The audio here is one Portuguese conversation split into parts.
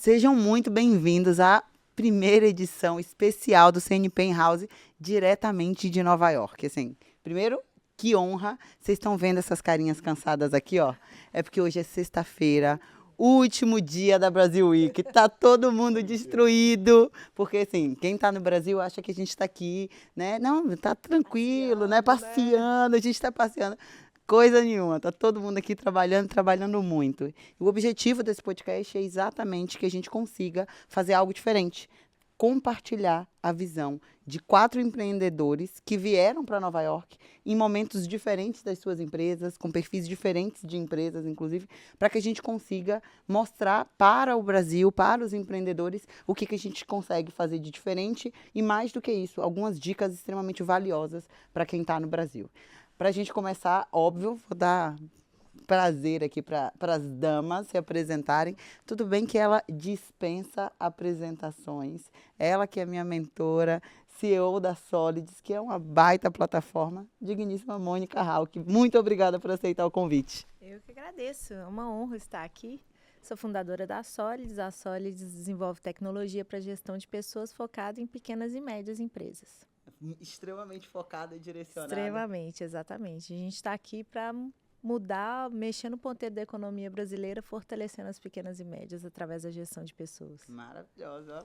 Sejam muito bem-vindos à primeira edição especial do CNP in House, diretamente de Nova York. Assim, primeiro, que honra. Vocês estão vendo essas carinhas cansadas aqui, ó? É porque hoje é sexta-feira, último dia da Brasil Week. Tá todo mundo destruído. Porque, assim, quem tá no Brasil acha que a gente tá aqui, né? Não, tá tranquilo, né? Passeando, a gente tá passeando. Coisa nenhuma, tá todo mundo aqui trabalhando, trabalhando muito. E o objetivo desse podcast é exatamente que a gente consiga fazer algo diferente. Compartilhar a visão de 4 empreendedores que vieram para Nova York em momentos diferentes das suas empresas, com perfis diferentes de empresas, inclusive, para que a gente consiga mostrar para o Brasil, para os empreendedores, o que a gente consegue fazer de diferente e, mais do que isso, algumas dicas extremamente valiosas para quem está no Brasil. Para a gente começar, óbvio, vou dar prazer aqui para as damas se apresentarem. Tudo bem que ela dispensa apresentações. Ela que é minha mentora, CEO da Solids, que é uma baita plataforma. Digníssima Mônica Hauck. Muito obrigada por aceitar o convite. Eu que agradeço. É uma honra estar aqui. Sou fundadora da Solids. A Solids desenvolve tecnologia para gestão de pessoas focada em pequenas e médias empresas. Extremamente focada e direcionada. Extremamente, exatamente. A gente está aqui para mudar, mexer no ponteiro da economia brasileira, fortalecendo as pequenas e médias através da gestão de pessoas. Maravilhosa.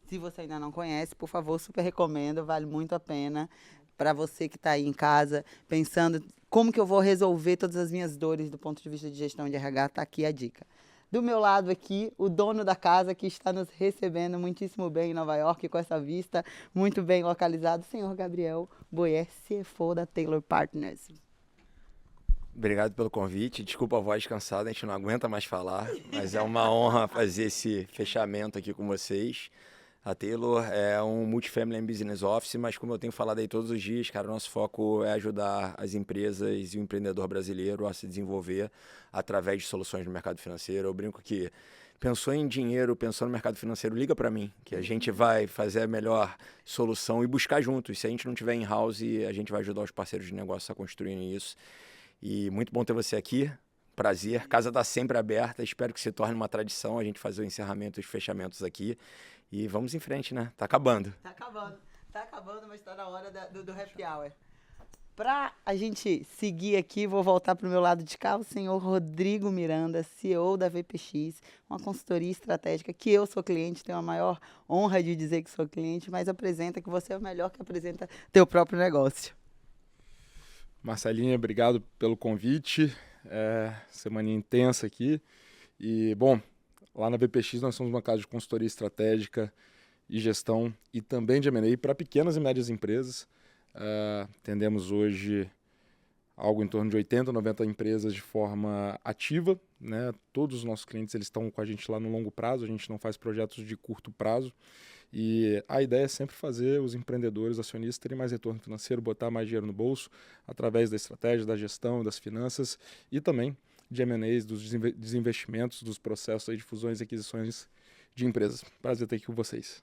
Se você ainda não conhece, por favor, super recomendo, vale muito a pena. Para você que está aí em casa, pensando como que eu vou resolver todas as minhas dores do ponto de vista de gestão de RH, está aqui a dica. Do meu lado aqui, o dono da casa que está nos recebendo muitíssimo bem em Nova York, com essa vista muito bem localizado, senhor Gabriel Boyer, CFO da Taylor Partners. Obrigado pelo convite. Desculpa a voz cansada, a gente não aguenta mais falar, mas é uma honra fazer esse fechamento aqui com vocês. A Taylor é um multifamily business office, mas como eu tenho falado aí todos os dias, cara, nosso foco é ajudar as empresas e o empreendedor brasileiro a se desenvolver através de soluções no mercado financeiro. Eu brinco que pensou em dinheiro, pensou no mercado financeiro, liga para mim, que a gente vai fazer a melhor solução e buscar juntos. Se a gente não tiver in-house, a gente vai ajudar os parceiros de negócio a construírem isso. E muito bom ter você aqui. Prazer. Casa está sempre aberta. Espero que se torne uma tradição a gente fazer o encerramento e os fechamentos aqui. E vamos em frente, né? Tá acabando. Tá acabando, mas tá na hora do happy hour. Para a gente seguir aqui, vou voltar para o meu lado de cá, o senhor Rodrigo Miranda, CEO da VPX, uma consultoria estratégica que eu sou cliente, tenho a maior honra de dizer que sou cliente, mas apresenta que você é o melhor que apresenta teu próprio negócio. Marcelinha, obrigado pelo convite. Semana intensa aqui. E, bom, lá na VPX nós somos uma casa de consultoria estratégica e gestão e também de M&A para pequenas e médias empresas. Atendemos hoje algo em torno de 80, 90 empresas de forma ativa, né? Todos os nossos clientes eles estão com a gente lá no longo prazo, a gente não faz projetos de curto prazo. E a ideia é sempre fazer os empreendedores, acionistas, terem mais retorno financeiro, botar mais dinheiro no bolso, através da estratégia, da gestão, das finanças e também de M&As, dos desinvestimentos, dos processos aí de fusões e aquisições de empresas. Prazer ter aqui com vocês.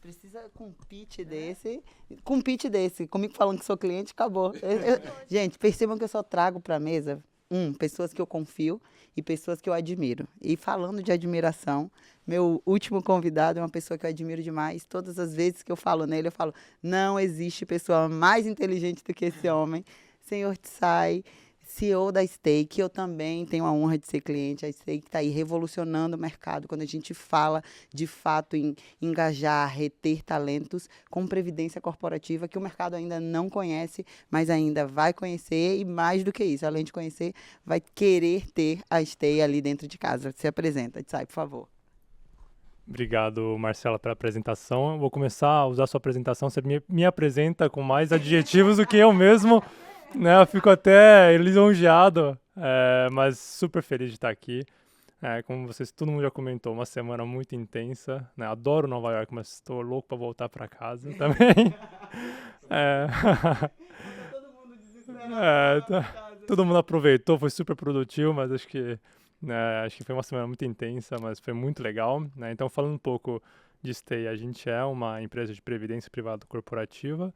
Precisa com um pitch desse. Comigo falando que sou cliente, acabou. Gente, percebam que eu só trago para a mesa, pessoas que eu confio e pessoas que eu admiro. E falando de admiração, meu último convidado é uma pessoa que eu admiro demais. Todas as vezes que eu falo nele, eu falo, não existe pessoa mais inteligente do que esse homem. Senhor Tsai, CEO da Stake, eu também tenho a honra de ser cliente. A Stake está aí revolucionando o mercado quando a gente fala, de fato, em engajar, reter talentos com previdência corporativa, que o mercado ainda não conhece, mas ainda vai conhecer e, mais do que isso, além de conhecer, vai querer ter a Stake ali dentro de casa. Se apresenta, Tsai, por favor. Obrigado, Marcela, pela apresentação. Eu vou começar a usar a sua apresentação. Você me apresenta com mais adjetivos do que eu mesmo. Né, eu fico até lisonjeado, mas super feliz de estar aqui. Como todo mundo já comentou, uma semana muito intensa. Né, adoro Nova York, mas estou louco para voltar para casa também. Todo mundo aproveitou, foi super produtivo, mas acho que foi uma semana muito intensa, mas foi muito legal. Né? Então, falando um pouco de Stay, a gente é uma empresa de previdência privada corporativa.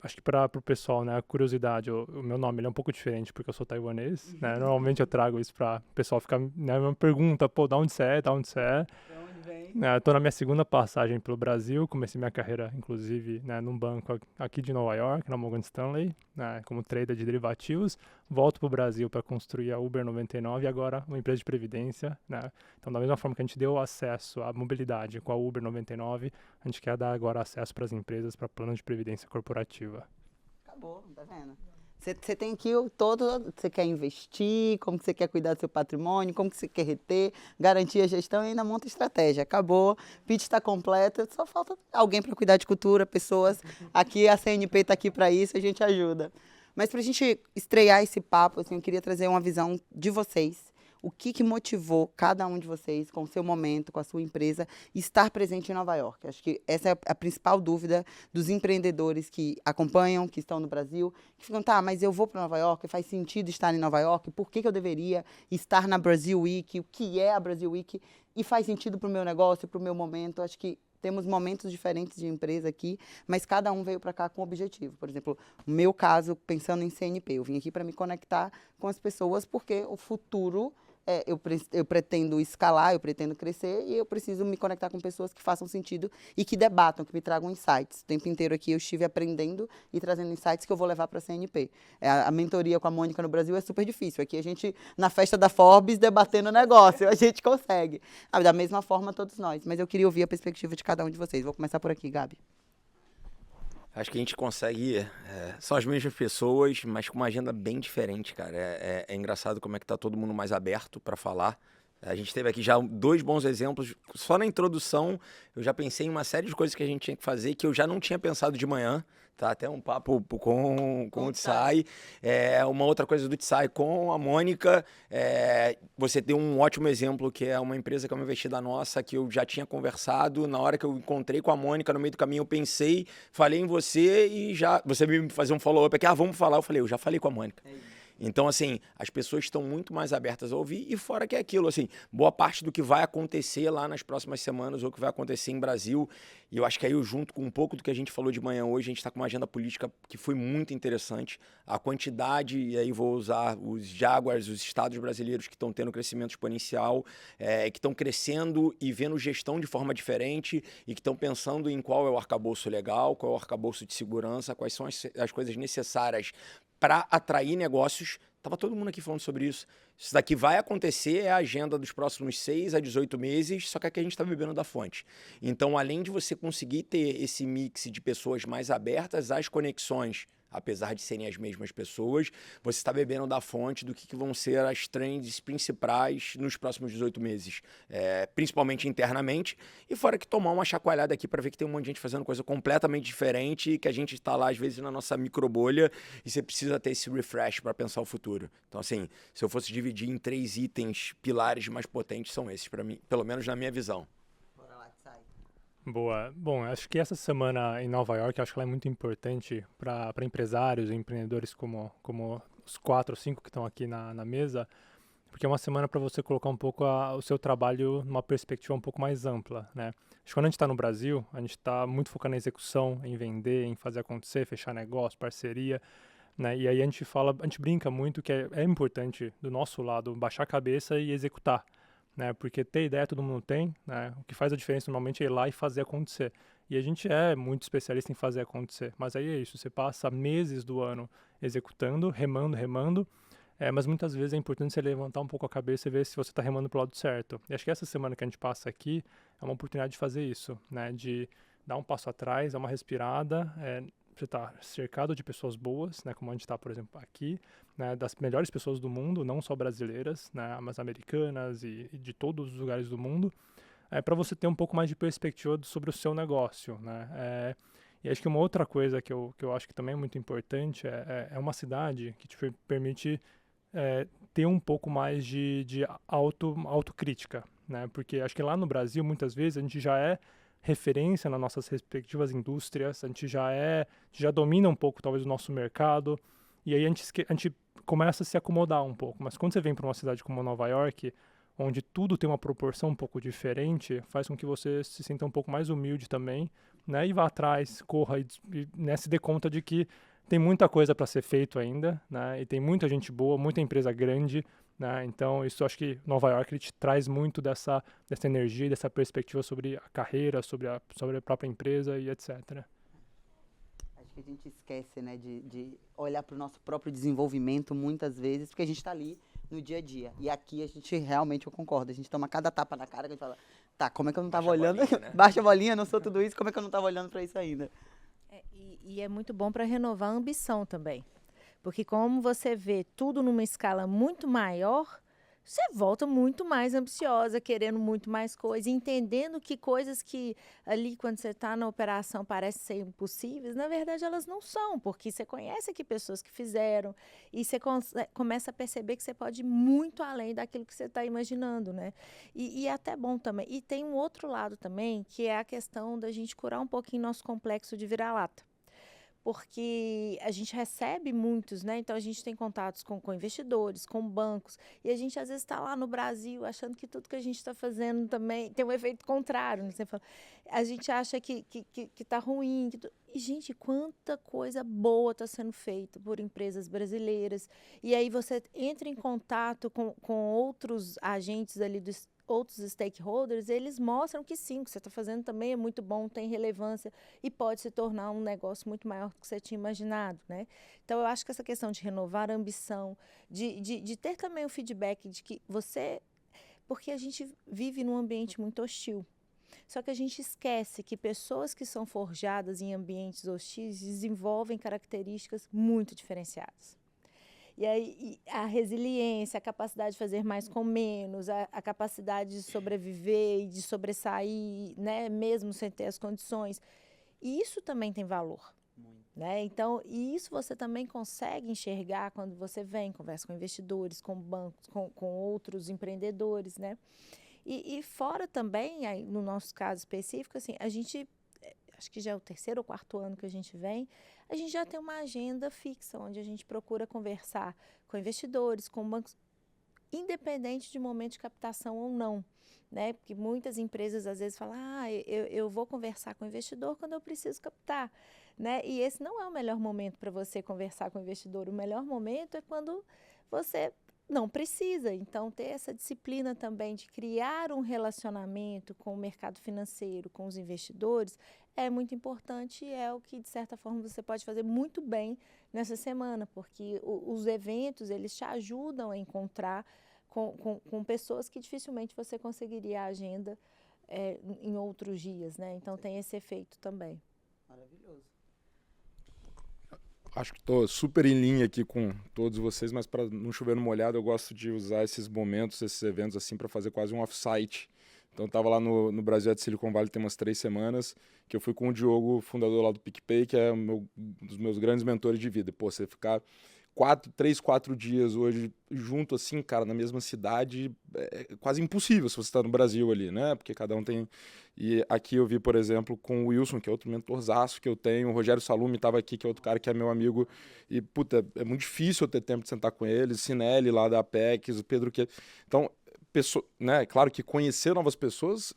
acho que para o pessoal, né, a curiosidade, o meu nome ele é um pouco diferente porque eu sou taiwanês, né? Normalmente eu trago isso para o pessoal ficar, né, me pergunta, pô, da onde você é, da onde você é? Pra onde vem? Estou na minha segunda passagem pelo Brasil, comecei minha carreira, inclusive, né, num banco aqui de Nova York, na Morgan Stanley, né, como trader de derivativos. Volto para o Brasil para construir a Uber 99 e agora uma empresa de previdência, né? Então, da mesma forma que a gente deu acesso à mobilidade com a Uber 99, a gente quer dar agora acesso para as empresas para plano de previdência corporativa. Acabou, tá vendo? Você tem aqui você quer investir, como que você quer cuidar do seu patrimônio, como que você quer reter, garantir a gestão e ainda monta estratégia. Acabou, pitch está completo, só falta alguém para cuidar de cultura, pessoas. Aqui a CNP está aqui para isso, a gente ajuda. Mas para a gente estrear esse papo, assim, eu queria trazer uma visão de vocês. O que motivou cada um de vocês, com o seu momento, com a sua empresa, estar presente em Nova York? Acho que essa é a principal dúvida dos empreendedores que acompanham, que estão no Brasil, que ficam, tá, mas eu vou para Nova York, faz sentido estar em Nova York? Por que eu deveria estar na Brasil Week? O que é a Brasil Week? E faz sentido para o meu negócio, para o meu momento? Acho que temos momentos diferentes de empresa aqui, mas cada um veio para cá com um objetivo. Por exemplo, no meu caso, pensando em CNP, eu vim aqui para me conectar com as pessoas, porque o futuro... eu pretendo escalar, eu pretendo crescer e eu preciso me conectar com pessoas que façam sentido e que debatam, que me tragam insights. O tempo inteiro aqui eu estive aprendendo e trazendo insights que eu vou levar para a CNP. A mentoria com a Mônica no Brasil é super difícil. Aqui a gente, na festa da Forbes, debatendo negócio, a gente consegue. Da mesma forma, todos nós. Mas eu queria ouvir a perspectiva de cada um de vocês. Vou começar por aqui, Gabi. Acho que a gente consegue, são as mesmas pessoas, mas com uma agenda bem diferente, cara. É engraçado como é que tá todo mundo mais aberto para falar. A gente teve aqui já 2 bons exemplos. Só na introdução, eu já pensei em uma série de coisas que a gente tinha que fazer que eu já não tinha pensado de manhã. Tá, até um papo com o Tsai, uma outra coisa do Tsai com a Mônica, você deu um ótimo exemplo que é uma empresa que é uma investida nossa, que eu já tinha conversado, na hora que eu encontrei com a Mônica no meio do caminho eu pensei, falei em você e já, você me fazer um follow-up aqui, vamos falar, eu falei, eu já falei com a Mônica. Então, assim, as pessoas estão muito mais abertas a ouvir e fora que é aquilo, assim, boa parte do que vai acontecer lá nas próximas semanas ou que vai acontecer em Brasil, e eu acho que aí eu junto com um pouco do que a gente falou de manhã hoje, a gente está com uma agenda política que foi muito interessante, a quantidade, e aí vou usar os Jaguars, os estados brasileiros que estão tendo crescimento exponencial, que estão crescendo e vendo gestão de forma diferente e que estão pensando em qual é o arcabouço legal, qual é o arcabouço de segurança, quais são as coisas necessárias para atrair negócios. Estava todo mundo aqui falando sobre isso. Isso daqui vai acontecer, é a agenda dos próximos 6 a 18 meses, só que aqui a gente está bebendo da fonte. Então, além de você conseguir ter esse mix de pessoas mais abertas, as conexões, apesar de serem as mesmas pessoas, você está bebendo da fonte do que vão ser as trends principais nos próximos 18 meses, principalmente internamente, e fora que tomar uma chacoalhada aqui para ver que tem um monte de gente fazendo coisa completamente diferente e que a gente está lá, às vezes, na nossa microbolha e você precisa ter esse refresh para pensar o futuro. Então, assim, se eu fosse dividir em 3 itens, pilares mais potentes são esses, para mim, pelo menos na minha visão. Boa. Bom, acho que essa semana em Nova York, acho que ela é muito importante para empresários e empreendedores como os 4 ou 5 que estão aqui na mesa, porque é uma semana para você colocar um pouco o seu trabalho numa perspectiva um pouco mais ampla, né? Acho que quando a gente está no Brasil, a gente está muito focado na execução, em vender, em fazer acontecer, fechar negócio, parceria, né? E aí a gente brinca muito que é importante do nosso lado baixar a cabeça e executar, né? Porque ter ideia todo mundo tem, né? O que faz a diferença normalmente é ir lá e fazer acontecer. E a gente é muito especialista em fazer acontecer. Mas aí é isso, você passa meses do ano executando, remando, mas muitas vezes é importante você levantar um pouco a cabeça e ver se você está remando para o lado certo. E acho que essa semana que a gente passa aqui é uma oportunidade de fazer isso, né? De dar um passo atrás, dar uma respirada, você está cercado de pessoas boas, né, como a gente está, por exemplo, aqui, né, das melhores pessoas do mundo, não só brasileiras, né, mas americanas e de todos os lugares do mundo, para você ter um pouco mais de perspectiva sobre o seu negócio, né. E acho que uma outra coisa que eu acho que também é muito importante é uma cidade que te permite ter um pouco mais de autocrítica, né, porque acho que lá no Brasil, muitas vezes, a gente já é referência nas nossas respectivas indústrias, a gente já domina um pouco talvez o nosso mercado, e aí a gente começa a se acomodar um pouco. Mas quando você vem para uma cidade como Nova York, onde tudo tem uma proporção um pouco diferente, faz com que você se sinta um pouco mais humilde também, né, e vá atrás, corra e né, se dê conta de que tem muita coisa para ser feito ainda, né, e tem muita gente boa, muita empresa grande, né, então isso acho que Nova York ele te traz muito dessa energia, dessa perspectiva sobre a carreira, sobre a própria empresa e etc. Acho que a gente esquece, né, de olhar para o nosso próprio desenvolvimento muitas vezes, porque a gente está ali no dia a dia. E aqui a gente realmente, eu concordo, a gente toma cada tapa na cara que a gente fala, tá, como é que eu não estava olhando? Bolinha, né? Baixa a bolinha, não sou tudo isso, como é que eu não estava olhando para isso ainda? E é muito bom para renovar a ambição também. Porque como você vê tudo numa escala muito maior, você volta muito mais ambiciosa, querendo muito mais coisa, entendendo que coisas que ali, quando você está na operação, parecem ser impossíveis, na verdade elas não são, porque você conhece aqui pessoas que fizeram e você começa a perceber que você pode ir muito além daquilo que você está imaginando, né? E é até bom também. E tem um outro lado também, que é a questão da gente curar um pouquinho nosso complexo de vira-lata. Porque a gente recebe muitos, né? Então a gente tem contatos com investidores, com bancos, e a gente às vezes está lá no Brasil achando que tudo que a gente está fazendo também tem um efeito contrário. Né? Você fala, a gente acha que está ruim. E, gente, quanta coisa boa está sendo feita por empresas brasileiras. E aí você entra em contato com outros agentes ali outros stakeholders, eles mostram que sim, o que você está fazendo também é muito bom, tem relevância e pode se tornar um negócio muito maior do que você tinha imaginado, né? Então, eu acho que essa questão de renovar a ambição, de ter também o feedback de que você... Porque a gente vive num ambiente muito hostil. Só que a gente esquece que pessoas que são forjadas em ambientes hostis desenvolvem características muito diferenciadas. E aí a resiliência, a capacidade de fazer mais com menos, a capacidade de sobreviver e de sobressair, né, mesmo sem ter as condições. E isso também tem valor. Né? Então, e isso você também consegue enxergar quando você vem, conversa com investidores, com bancos, com outros empreendedores. Né? E fora também, aí, no nosso caso específico, assim, a gente... acho que já é o 3º ou 4º ano que a gente vem, a gente já tem uma agenda fixa, onde a gente procura conversar com investidores, com bancos, independente de momento de captação ou não. Né? Porque muitas empresas às vezes falam, eu vou conversar com o investidor quando eu preciso captar. Né? E esse não é o melhor momento para você conversar com o investidor. O melhor momento é quando você não precisa. Então, ter essa disciplina também de criar um relacionamento com o mercado financeiro, com os investidores, é muito importante e é o que, de certa forma, você pode fazer muito bem nessa semana, porque os eventos, eles te ajudam a encontrar com pessoas que dificilmente você conseguiria a agenda em outros dias, né? Então, tem esse efeito também. Maravilhoso. Acho que estou super em linha aqui com todos vocês, mas para não chover no molhado, eu gosto de usar esses momentos, esses eventos assim para fazer quase um off-site. Então, eu estava lá no Brasil de Silicon Valley tem umas 3 semanas, que eu fui com o Diogo, fundador lá do PicPay, que é um dos meus grandes mentores de vida. Pô, você ficar 3, 4 dias hoje junto assim, cara, na mesma cidade, é quase impossível se você está no Brasil ali, né? Porque cada um tem... E aqui eu vi, por exemplo, com o Wilson, que é outro mentorzaço que eu tenho, o Rogério Salumi estava aqui, que é outro cara que é meu amigo, e, puta, é muito difícil eu ter tempo de sentar com eles, Sinelli lá da Apex, o Pedro que... Então, né, claro que conhecer novas pessoas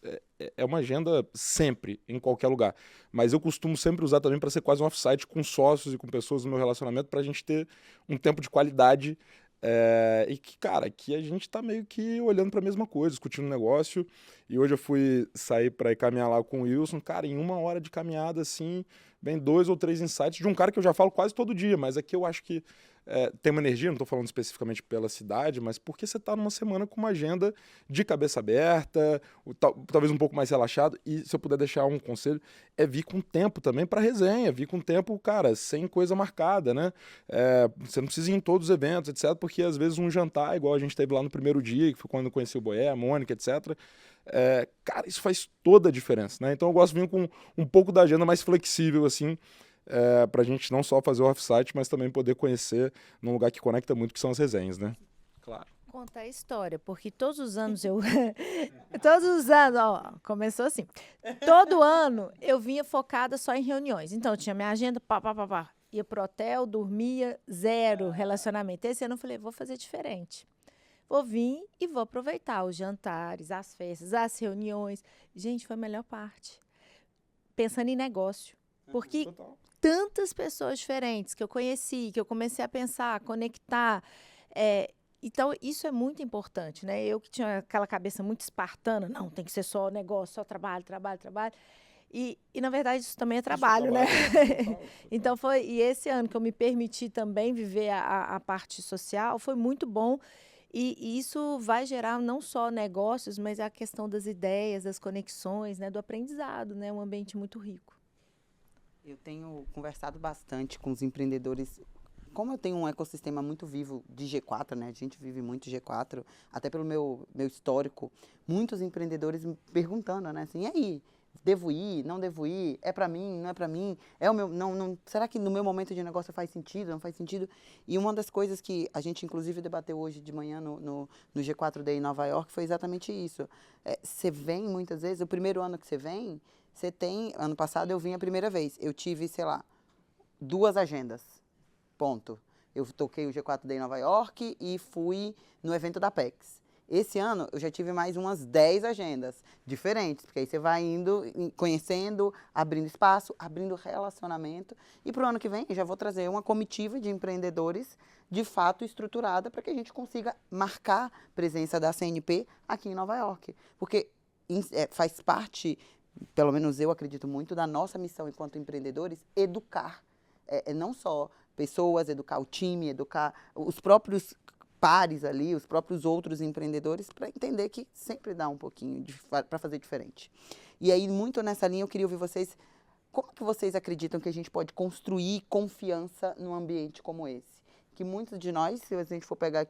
é uma agenda sempre, em qualquer lugar. Mas eu costumo sempre usar também para ser quase um off-site com sócios e com pessoas no meu relacionamento para a gente ter um tempo de qualidade e que, cara, que a gente está meio que olhando para a mesma coisa, discutindo um negócio. E hoje eu fui sair para ir caminhar lá com o Wilson. Cara, em 1 hora de caminhada, assim, vem 2 ou 3 insights de um cara que eu já falo quase todo dia, mas aqui eu acho que tem uma energia, não estou falando especificamente pela cidade, mas porque você está numa semana com uma agenda de cabeça aberta, talvez um pouco mais relaxado, e se eu puder deixar um conselho, é vir com tempo também para resenha, vir com tempo, cara, sem coisa marcada, né? Você não precisa ir em todos os eventos, etc., porque às vezes um jantar, igual a gente teve lá no primeiro dia, que foi quando eu conheci o Boé, a Mônica, etc., cara, isso faz toda a diferença, né? Então eu gosto de vir com um pouco da agenda mais flexível, assim, para a gente não só fazer o off-site, mas também poder conhecer num lugar que conecta muito, que são as resenhas, né? Claro. Contar a história, porque todos os anos todos os anos, ó, começou assim. Todo ano eu vinha focada só em reuniões. Então, eu tinha minha agenda, pá. Ia pro hotel, dormia, 0 relacionamento. Esse ano eu falei, vou fazer diferente. Vou vir e vou aproveitar os jantares, as festas, as reuniões. Gente, foi a melhor parte. pensando em negócio. Porque Total. tantas pessoas diferentes que eu conheci, que eu comecei a pensar, a conectar. Então, isso é muito importante, né? Eu que tinha aquela cabeça muito espartana, não, tem que ser só negócio, só trabalho, trabalho, trabalho. E na verdade, isso também é trabalho, né? Então, e esse ano que eu me permiti também viver a parte social, foi muito bom. E isso vai gerar não só negócios, mas a questão das ideias, das conexões, né? Do aprendizado, né? Um ambiente muito rico. Eu tenho conversado bastante com os empreendedores. Como eu tenho um ecossistema muito vivo de G4, né? A gente vive muito G4, até pelo meu histórico, muitos empreendedores me perguntando, né? Assim, e aí, devo ir, não devo ir? É para mim, não é para mim? É o meu, não, será que no meu momento de negócio faz sentido, não faz sentido? E uma das coisas que a gente, inclusive, debateu hoje de manhã no G4 Day em Nova York foi exatamente isso. Você vem, muitas vezes, o primeiro ano que você vem, você tem... Ano passado eu vim a primeira vez. Eu tive, sei lá, 2 agendas. Ponto. Eu toquei o G4 Day em Nova York e fui no evento da PEX. Esse ano eu já tive mais umas 10 agendas diferentes, porque aí você vai indo, conhecendo, abrindo espaço, abrindo relacionamento. E para o ano que vem eu já vou trazer uma comitiva de empreendedores de fato estruturada para que a gente consiga marcar presença da CNP aqui em Nova York. Porque faz parte, pelo menos eu acredito muito, da nossa missão enquanto empreendedores, educar. Não só pessoas, educar o time, educar os próprios pares ali, os próprios outros empreendedores, para entender que sempre dá um pouquinho para fazer diferente. E aí, muito nessa linha, eu queria ouvir vocês, como que vocês acreditam que a gente pode construir confiança num ambiente como esse? Que muitos de nós, se a gente for pegar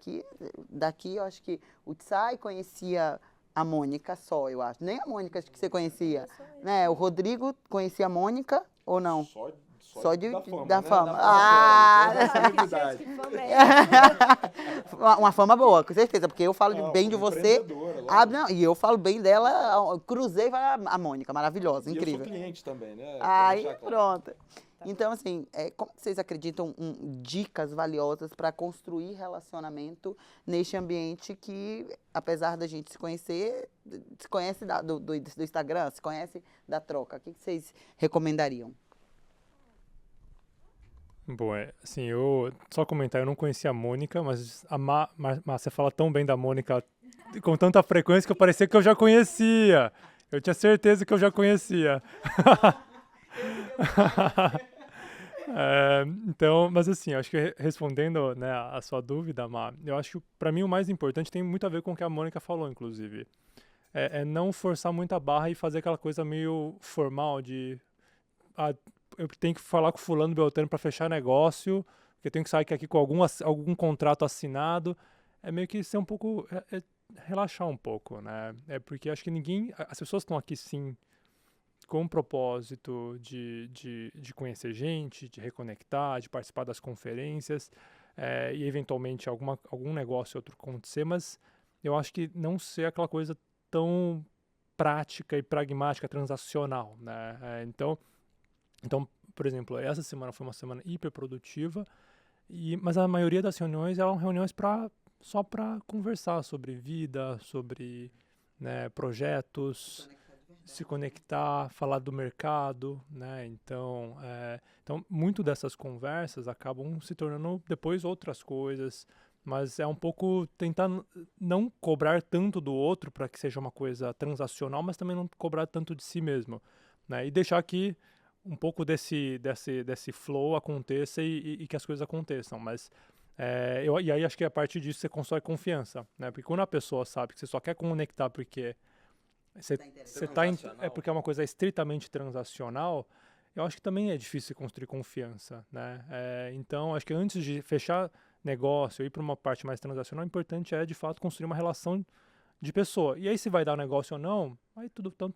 daqui, eu acho que o Tsai conhecia a Mônica só, eu acho. Nem a Mônica acho que você conhecia. Né? O Rodrigo conhecia a Mônica ou não? Só da fama. Uma fama boa, com certeza, porque eu falo bem de você. Não, e eu falo bem dela, cruzei a Mônica, maravilhosa, incrível. E eu sou cliente também, né? Aí, pronto. Então, assim, como vocês acreditam dicas valiosas para construir relacionamento neste ambiente que, apesar da gente se conhecer, se conhece do Instagram, se conhece da troca? O que vocês recomendariam? Bom, assim, só comentar, eu não conhecia a Mônica, mas você fala tão bem da Mônica com tanta frequência que parecia que eu já conhecia. Eu tinha certeza que eu já conhecia. Então, mas assim, acho que respondendo, né, a sua dúvida, Má, eu acho que para mim o mais importante tem muito a ver com o que a Mônica falou, inclusive. É não forçar muito a barra e fazer aquela coisa meio formal de... eu tenho que falar com o fulano Beltrano para fechar negócio, porque eu tenho que sair aqui com algum contrato assinado. É meio que ser um pouco... relaxar um pouco, né? Porque acho que as pessoas estão aqui, sim, com o propósito de conhecer gente, de reconectar, de participar das conferências, e eventualmente algum negócio outro acontecer, mas eu acho que não ser aquela coisa tão prática e pragmática, transacional, né? Então, por exemplo, essa semana foi uma semana hiper produtiva, mas a maioria das reuniões eram reuniões só para conversar sobre vida, sobre, né, projetos, se conectar, falar do mercado, né? Então, muito dessas conversas acabam se tornando depois outras coisas, mas é um pouco tentar não cobrar tanto do outro para que seja uma coisa transacional, mas também não cobrar tanto de si mesmo, né? E deixar que um pouco desse flow aconteça e que as coisas aconteçam, mas e aí acho que a partir disso você constrói confiança, né? Porque quando a pessoa sabe que você só quer conectar porque porque é uma coisa estritamente transacional, eu acho que também é difícil construir confiança, né? Então acho que antes de fechar negócio, ir para uma parte mais transacional, o importante é de fato construir uma relação de pessoa. E aí se vai dar o negócio ou não, aí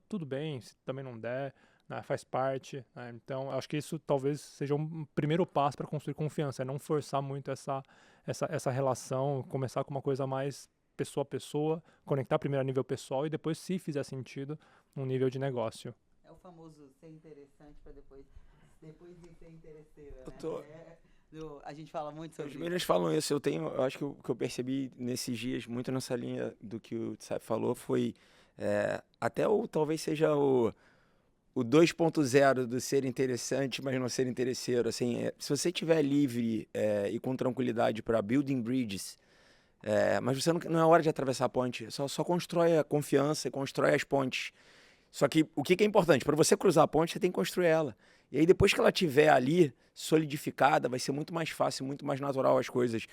tudo bem, se também não der, né, faz parte, né? Então acho que isso talvez seja um primeiro passo para construir confiança, não forçar muito essa relação, começar com uma coisa mais pessoa a pessoa, conectar primeiro a nível pessoal e depois, se fizer sentido, um nível de negócio. É o famoso ser interessante para depois de ser interesseiro, né? A gente fala muito sobre isso. Os meninos falam isso, eu acho que o que eu percebi nesses dias, muito nessa linha do que o Tsai falou, foi até talvez seja o 2.0 do ser interessante, mas não ser interesseiro, assim, se você estiver livre e com tranquilidade para building bridges, mas você não é hora de atravessar a ponte, só constrói a confiança e constrói as pontes. Só que o que é importante? Para você cruzar a ponte, você tem que construir ela. E aí depois que ela estiver ali, solidificada, vai ser muito mais fácil, muito mais natural as coisas.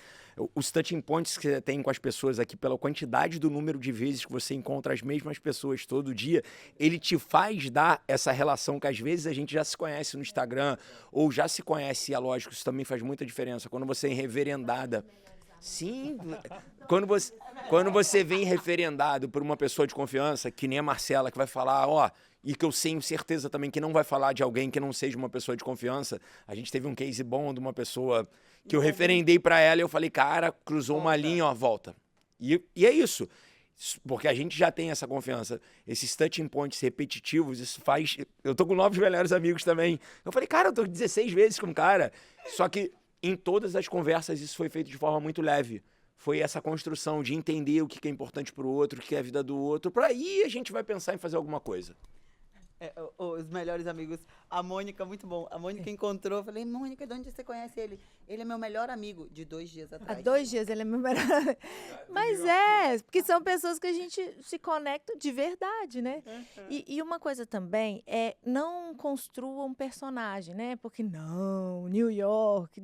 Os touching points que você tem com as pessoas aqui, pela quantidade do número de vezes que você encontra as mesmas pessoas todo dia, ele te faz dar essa relação que às vezes a gente já se conhece no Instagram, ou já se conhece, e é lógico, isso também faz muita diferença. Quando você é reverendada. Sim, quando você vem referendado por uma pessoa de confiança, que nem a Marcela, que vai falar, e que eu tenho certeza também que não vai falar de alguém que não seja uma pessoa de confiança. A gente teve um case bom de uma pessoa que eu referendei pra ela e eu falei, cara, cruzou uma linha, volta. E é isso, porque a gente já tem essa confiança. Esses touching points repetitivos, isso faz... Eu tô com novos melhores amigos também. Eu falei, cara, eu tô 16 vezes com o cara. Só que em todas as conversas isso foi feito de forma muito leve. Foi essa construção de entender o que é importante pro outro, o que é a vida do outro. Pra aí a gente vai pensar em fazer alguma coisa. Os melhores amigos. A Mônica, muito bom. A Mônica encontrou, eu falei, Mônica, de onde você conhece ele? Ele é meu melhor amigo, de 2 dias atrás. Há 2 dias ele é meu melhor. Mas porque são pessoas que a gente se conecta de verdade, né? E uma coisa também é não construa um personagem, né? Porque não, New York,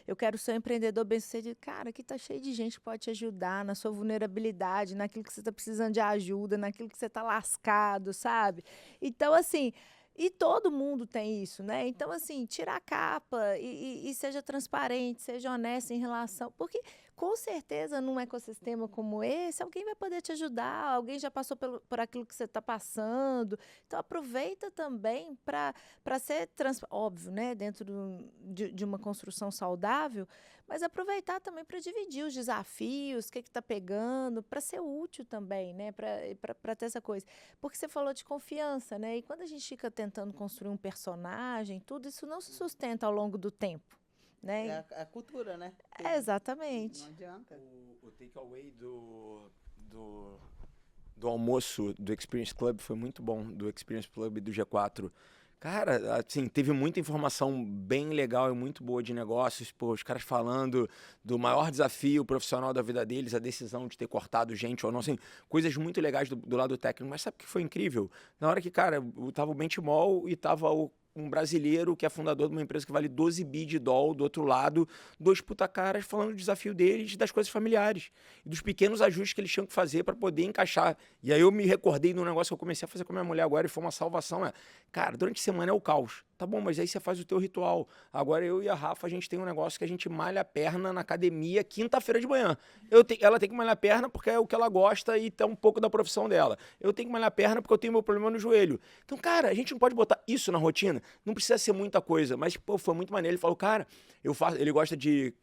eu quero ser um empreendedor bem-sucedido. Cara, aqui tá cheio de gente que pode te ajudar na sua vulnerabilidade, naquilo que você tá precisando de ajuda, naquilo que você tá lascado, sabe? Então, assim, e todo mundo tem isso, né? Então, assim, tira a capa e seja transparente, seja honesto em relação... Porque, com certeza, num ecossistema como esse, alguém vai poder te ajudar, alguém já passou por aquilo que você está passando. Então, aproveita também para ser óbvio, né? Dentro de uma construção saudável, mas aproveitar também para dividir os desafios, o que está pegando, para ser útil também, né? Para ter essa coisa. Porque você falou de confiança, né? E quando a gente fica tentando construir um personagem, tudo isso não se sustenta ao longo do tempo, né? É a cultura, né? Exatamente. Não adianta. O takeaway do almoço do Experience Club foi muito bom, do Experience Club do G4. Cara, assim, teve muita informação bem legal e muito boa de negócios, os caras falando do maior desafio profissional da vida deles, a decisão de ter cortado gente ou não, assim, coisas muito legais do lado técnico. Mas sabe o que foi incrível? Na hora que, cara, tava o Benchimol e tava um brasileiro que é fundador de uma empresa que vale 12 bi de dólar, do outro lado, 2 puta-caras falando do desafio deles, das coisas familiares, e dos pequenos ajustes que eles tinham que fazer para poder encaixar. E aí eu me recordei de um negócio que eu comecei a fazer com a minha mulher agora e foi uma salvação. Cara, durante a semana é o caos. Tá bom, mas aí você faz o teu ritual. Agora eu e a Rafa, a gente tem um negócio que a gente malha a perna na academia quinta-feira de manhã. Ela tem que malhar a perna porque é o que ela gosta e tá um pouco da profissão dela. Eu tenho que malhar a perna porque eu tenho meu problema no joelho. Então, cara, a gente não pode botar isso na rotina. Não precisa ser muita coisa, mas, foi muito maneiro. Ele falou, cara, ele gosta de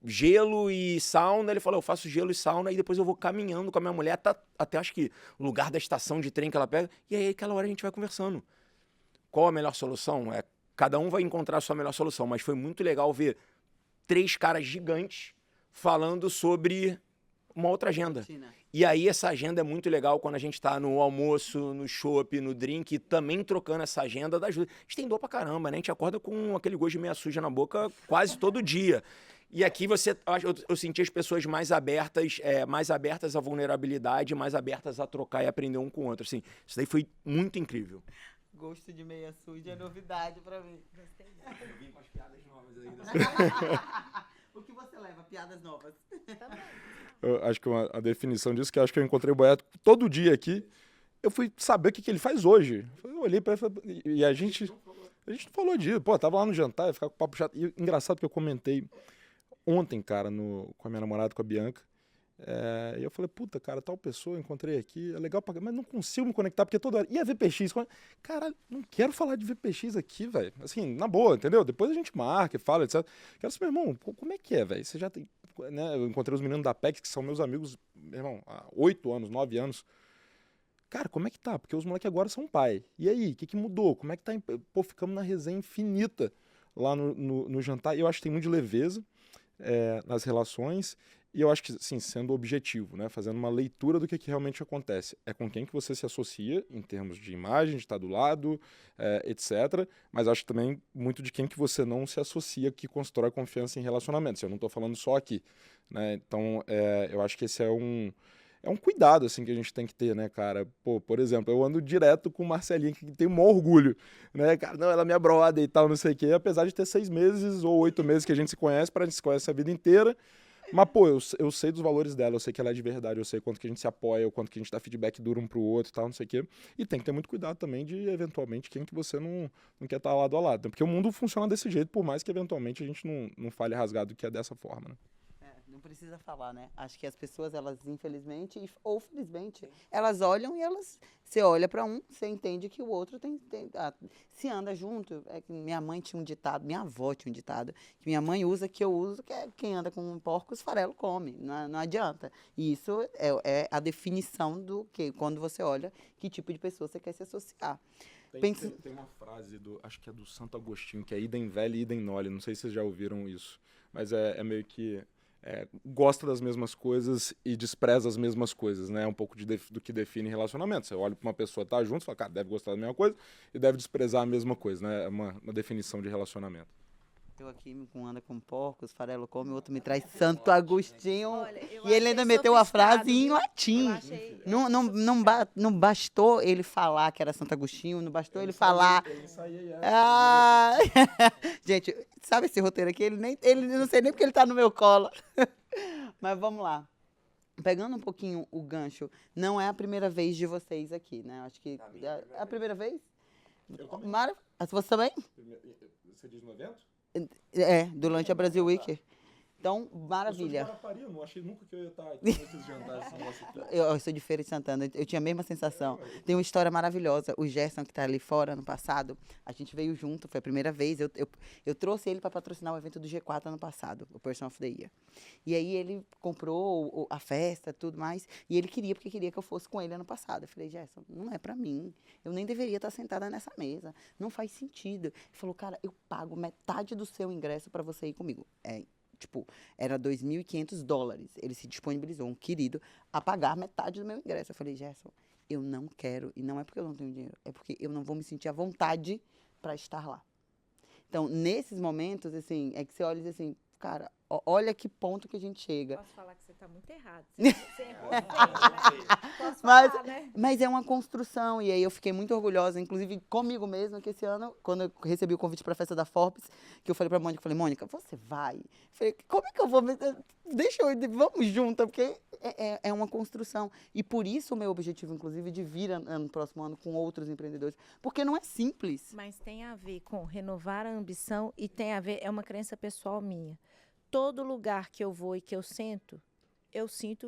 gelo e sauna. Ele falou, eu faço gelo e sauna e depois eu vou caminhando com a minha mulher até acho que o lugar da estação de trem que ela pega. E aí, aquela hora a gente vai conversando. Qual a melhor solução? Cada um vai encontrar a sua melhor solução, mas foi muito legal ver 3 caras gigantes falando sobre uma outra agenda. E aí essa agenda é muito legal quando a gente tá no almoço, no chopp, no drink, também trocando essa agenda da ajuda. A gente tem dor pra caramba, né? A gente acorda com aquele gosto de meia suja na boca quase todo dia. E aqui eu senti as pessoas mais abertas à vulnerabilidade, mais abertas a trocar e aprender um com o outro. Assim, isso daí foi muito incrível. Gosto de meia suja é novidade pra mim. Gostei. Eu vim com as piadas novas ainda. O que você leva? Piadas novas. Eu acho que a definição disso, que eu acho que eu encontrei o Boeto todo dia aqui, eu fui saber o que ele faz hoje. Eu olhei pra ele e a gente não falou disso. Pô, tava lá no jantar, ia ficar com o papo chato. E engraçado que eu comentei ontem, cara, com a minha namorada, com a Bianca. E eu falei, puta, cara, tal pessoa eu encontrei aqui, é legal pra... mas não consigo me conectar, porque toda hora... E a VPX? Cara, não quero falar de VPX aqui, velho. Assim, na boa, entendeu? Depois a gente marca, fala, etc. Quero saber, meu irmão, como é que é, velho? Você já tem... Né? Eu encontrei os meninos da PEX, que são meus amigos, meu irmão, há 8 anos, 9 anos. Cara, como é que tá? Porque os moleques agora são pai. E aí, o que mudou? Como é que tá? Pô, ficamos na resenha infinita lá no jantar. E eu acho que tem muito de leveza nas relações. E eu acho que, assim, sendo objetivo, né, fazendo uma leitura do que realmente acontece. É com quem que você se associa, em termos de imagem, de estar do lado, etc. Mas acho também muito de quem que você não se associa, que constrói confiança em relacionamentos. Eu não estou falando só aqui, né? Então, eu acho que esse é um cuidado, assim, que a gente tem que ter, né, cara? Pô, por exemplo, eu ando direto com Marcelinha, que tem um maior orgulho, né, cara? Não, ela é minha brother e tal, não sei o quê. Apesar de ter 6 meses ou 8 meses que a gente se conhece, a gente se conhece a vida inteira. Mas, pô, eu sei dos valores dela, eu sei que ela é de verdade, eu sei quanto que a gente se apoia, o quanto que a gente dá feedback duro um pro outro e tal, não sei o quê. E tem que ter muito cuidado também de, eventualmente, quem que você não quer estar lado a lado. Porque o mundo funciona desse jeito, por mais que, eventualmente, a gente não fale rasgado que é dessa forma, né? Não precisa falar, né? Acho que as pessoas, elas, infelizmente, ou felizmente, elas olham e elas... Você olha para um, você entende que o outro se anda junto. É que minha mãe tinha um ditado, minha avó tinha um ditado, que minha mãe usa, que eu uso, que é quem anda com porcos, farelo come. Não adianta. E isso é a definição do que, quando você olha, que tipo de pessoa você quer se associar. Tem uma frase, acho que é do Santo Agostinho, que é idem velho e idem noli. Não sei se vocês já ouviram isso. Mas é meio que... gosta das mesmas coisas e despreza as mesmas coisas, né? É um pouco do que define relacionamento. Você olha para uma pessoa, tá junto, fala, cara, deve gostar da mesma coisa e deve desprezar a mesma coisa, né? É uma definição de relacionamento. Eu aqui anda com porcos, farelo come, o outro me traz Santo Agostinho. Olha, E ele ainda meteu a frase em latim. Eu achei- Não bastou ele falar que era Santo Agostinho, não bastou ele falar. Ah! Gente, sabe esse roteiro aqui? Ele não sei nem porque ele tá no meu colo. Mas vamos lá. Pegando um pouquinho o gancho, não é a primeira vez de vocês aqui, né? Acho que é a primeira vez? Mara, você também? Você diz no evento? Durante a Brasil Week. Então, maravilha. Eu não achei nunca que eu ia estar aqui nesses jantares esse negócio aqui. Eu sou de Feira de Santana, eu tinha a mesma sensação. Tem uma história maravilhosa. O Gerson, que está ali fora, ano passado, a gente veio junto, foi a primeira vez. Eu trouxe ele para patrocinar o evento do G4 ano passado, o Person of the Year. E aí ele comprou a festa, tudo mais, e ele porque queria que eu fosse com ele ano passado. Eu falei, Gerson, não é para mim. Eu nem deveria estar sentada nessa mesa. Não faz sentido. Ele falou, cara, eu pago metade do seu ingresso para você ir comigo. Era $2.500. Ele se disponibilizou, um querido, a pagar metade do meu ingresso. Eu falei, Gerson, eu não quero, e não é porque eu não tenho dinheiro, é porque eu não vou me sentir à vontade para estar lá. Então, nesses momentos, assim, é que você olha e diz assim, cara, olha que ponto que a gente chega. Posso falar que você está muito errado. Você errou feio, né? Posso falar, né? Mas é uma construção, e aí eu fiquei muito orgulhosa, inclusive comigo mesma, que esse ano, quando eu recebi o convite para a festa da Forbes, que eu falei para a Mônica, Mônica, você vai? Eu falei, como é que eu vou? Deixa eu ir, vamos juntas, porque é uma construção. E por isso o meu objetivo, inclusive, de vir no próximo ano com outros empreendedores, porque não é simples. Mas tem a ver com renovar a ambição e tem a ver, é uma crença pessoal minha. Todo lugar que eu vou e que eu sinto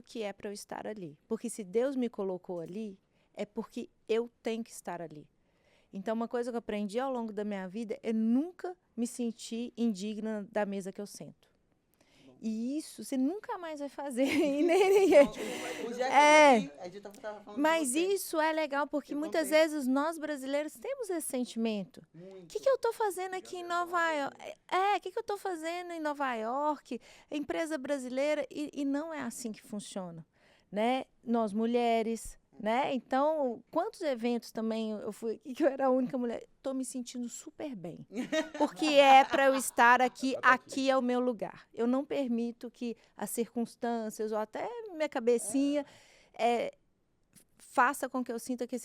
que é para eu estar ali. Porque se Deus me colocou ali, é porque eu tenho que estar ali. Então, uma coisa que eu aprendi ao longo da minha vida é nunca me sentir indigna da mesa que eu sento. E isso você nunca mais vai fazer. Mas isso é legal porque muitas vezes nós brasileiros temos esse sentimento. O que eu estou fazendo aqui em Nova York? O que eu estou fazendo em Nova York? Empresa brasileira. E não é assim que funciona. Né? Nós mulheres... Né? Então, quantos eventos também eu fui que eu era a única mulher? Estou me sentindo super bem. Porque é para eu estar aqui, aqui é o meu lugar. Eu não permito que as circunstâncias ou até minha cabecinha faça com que eu sinta que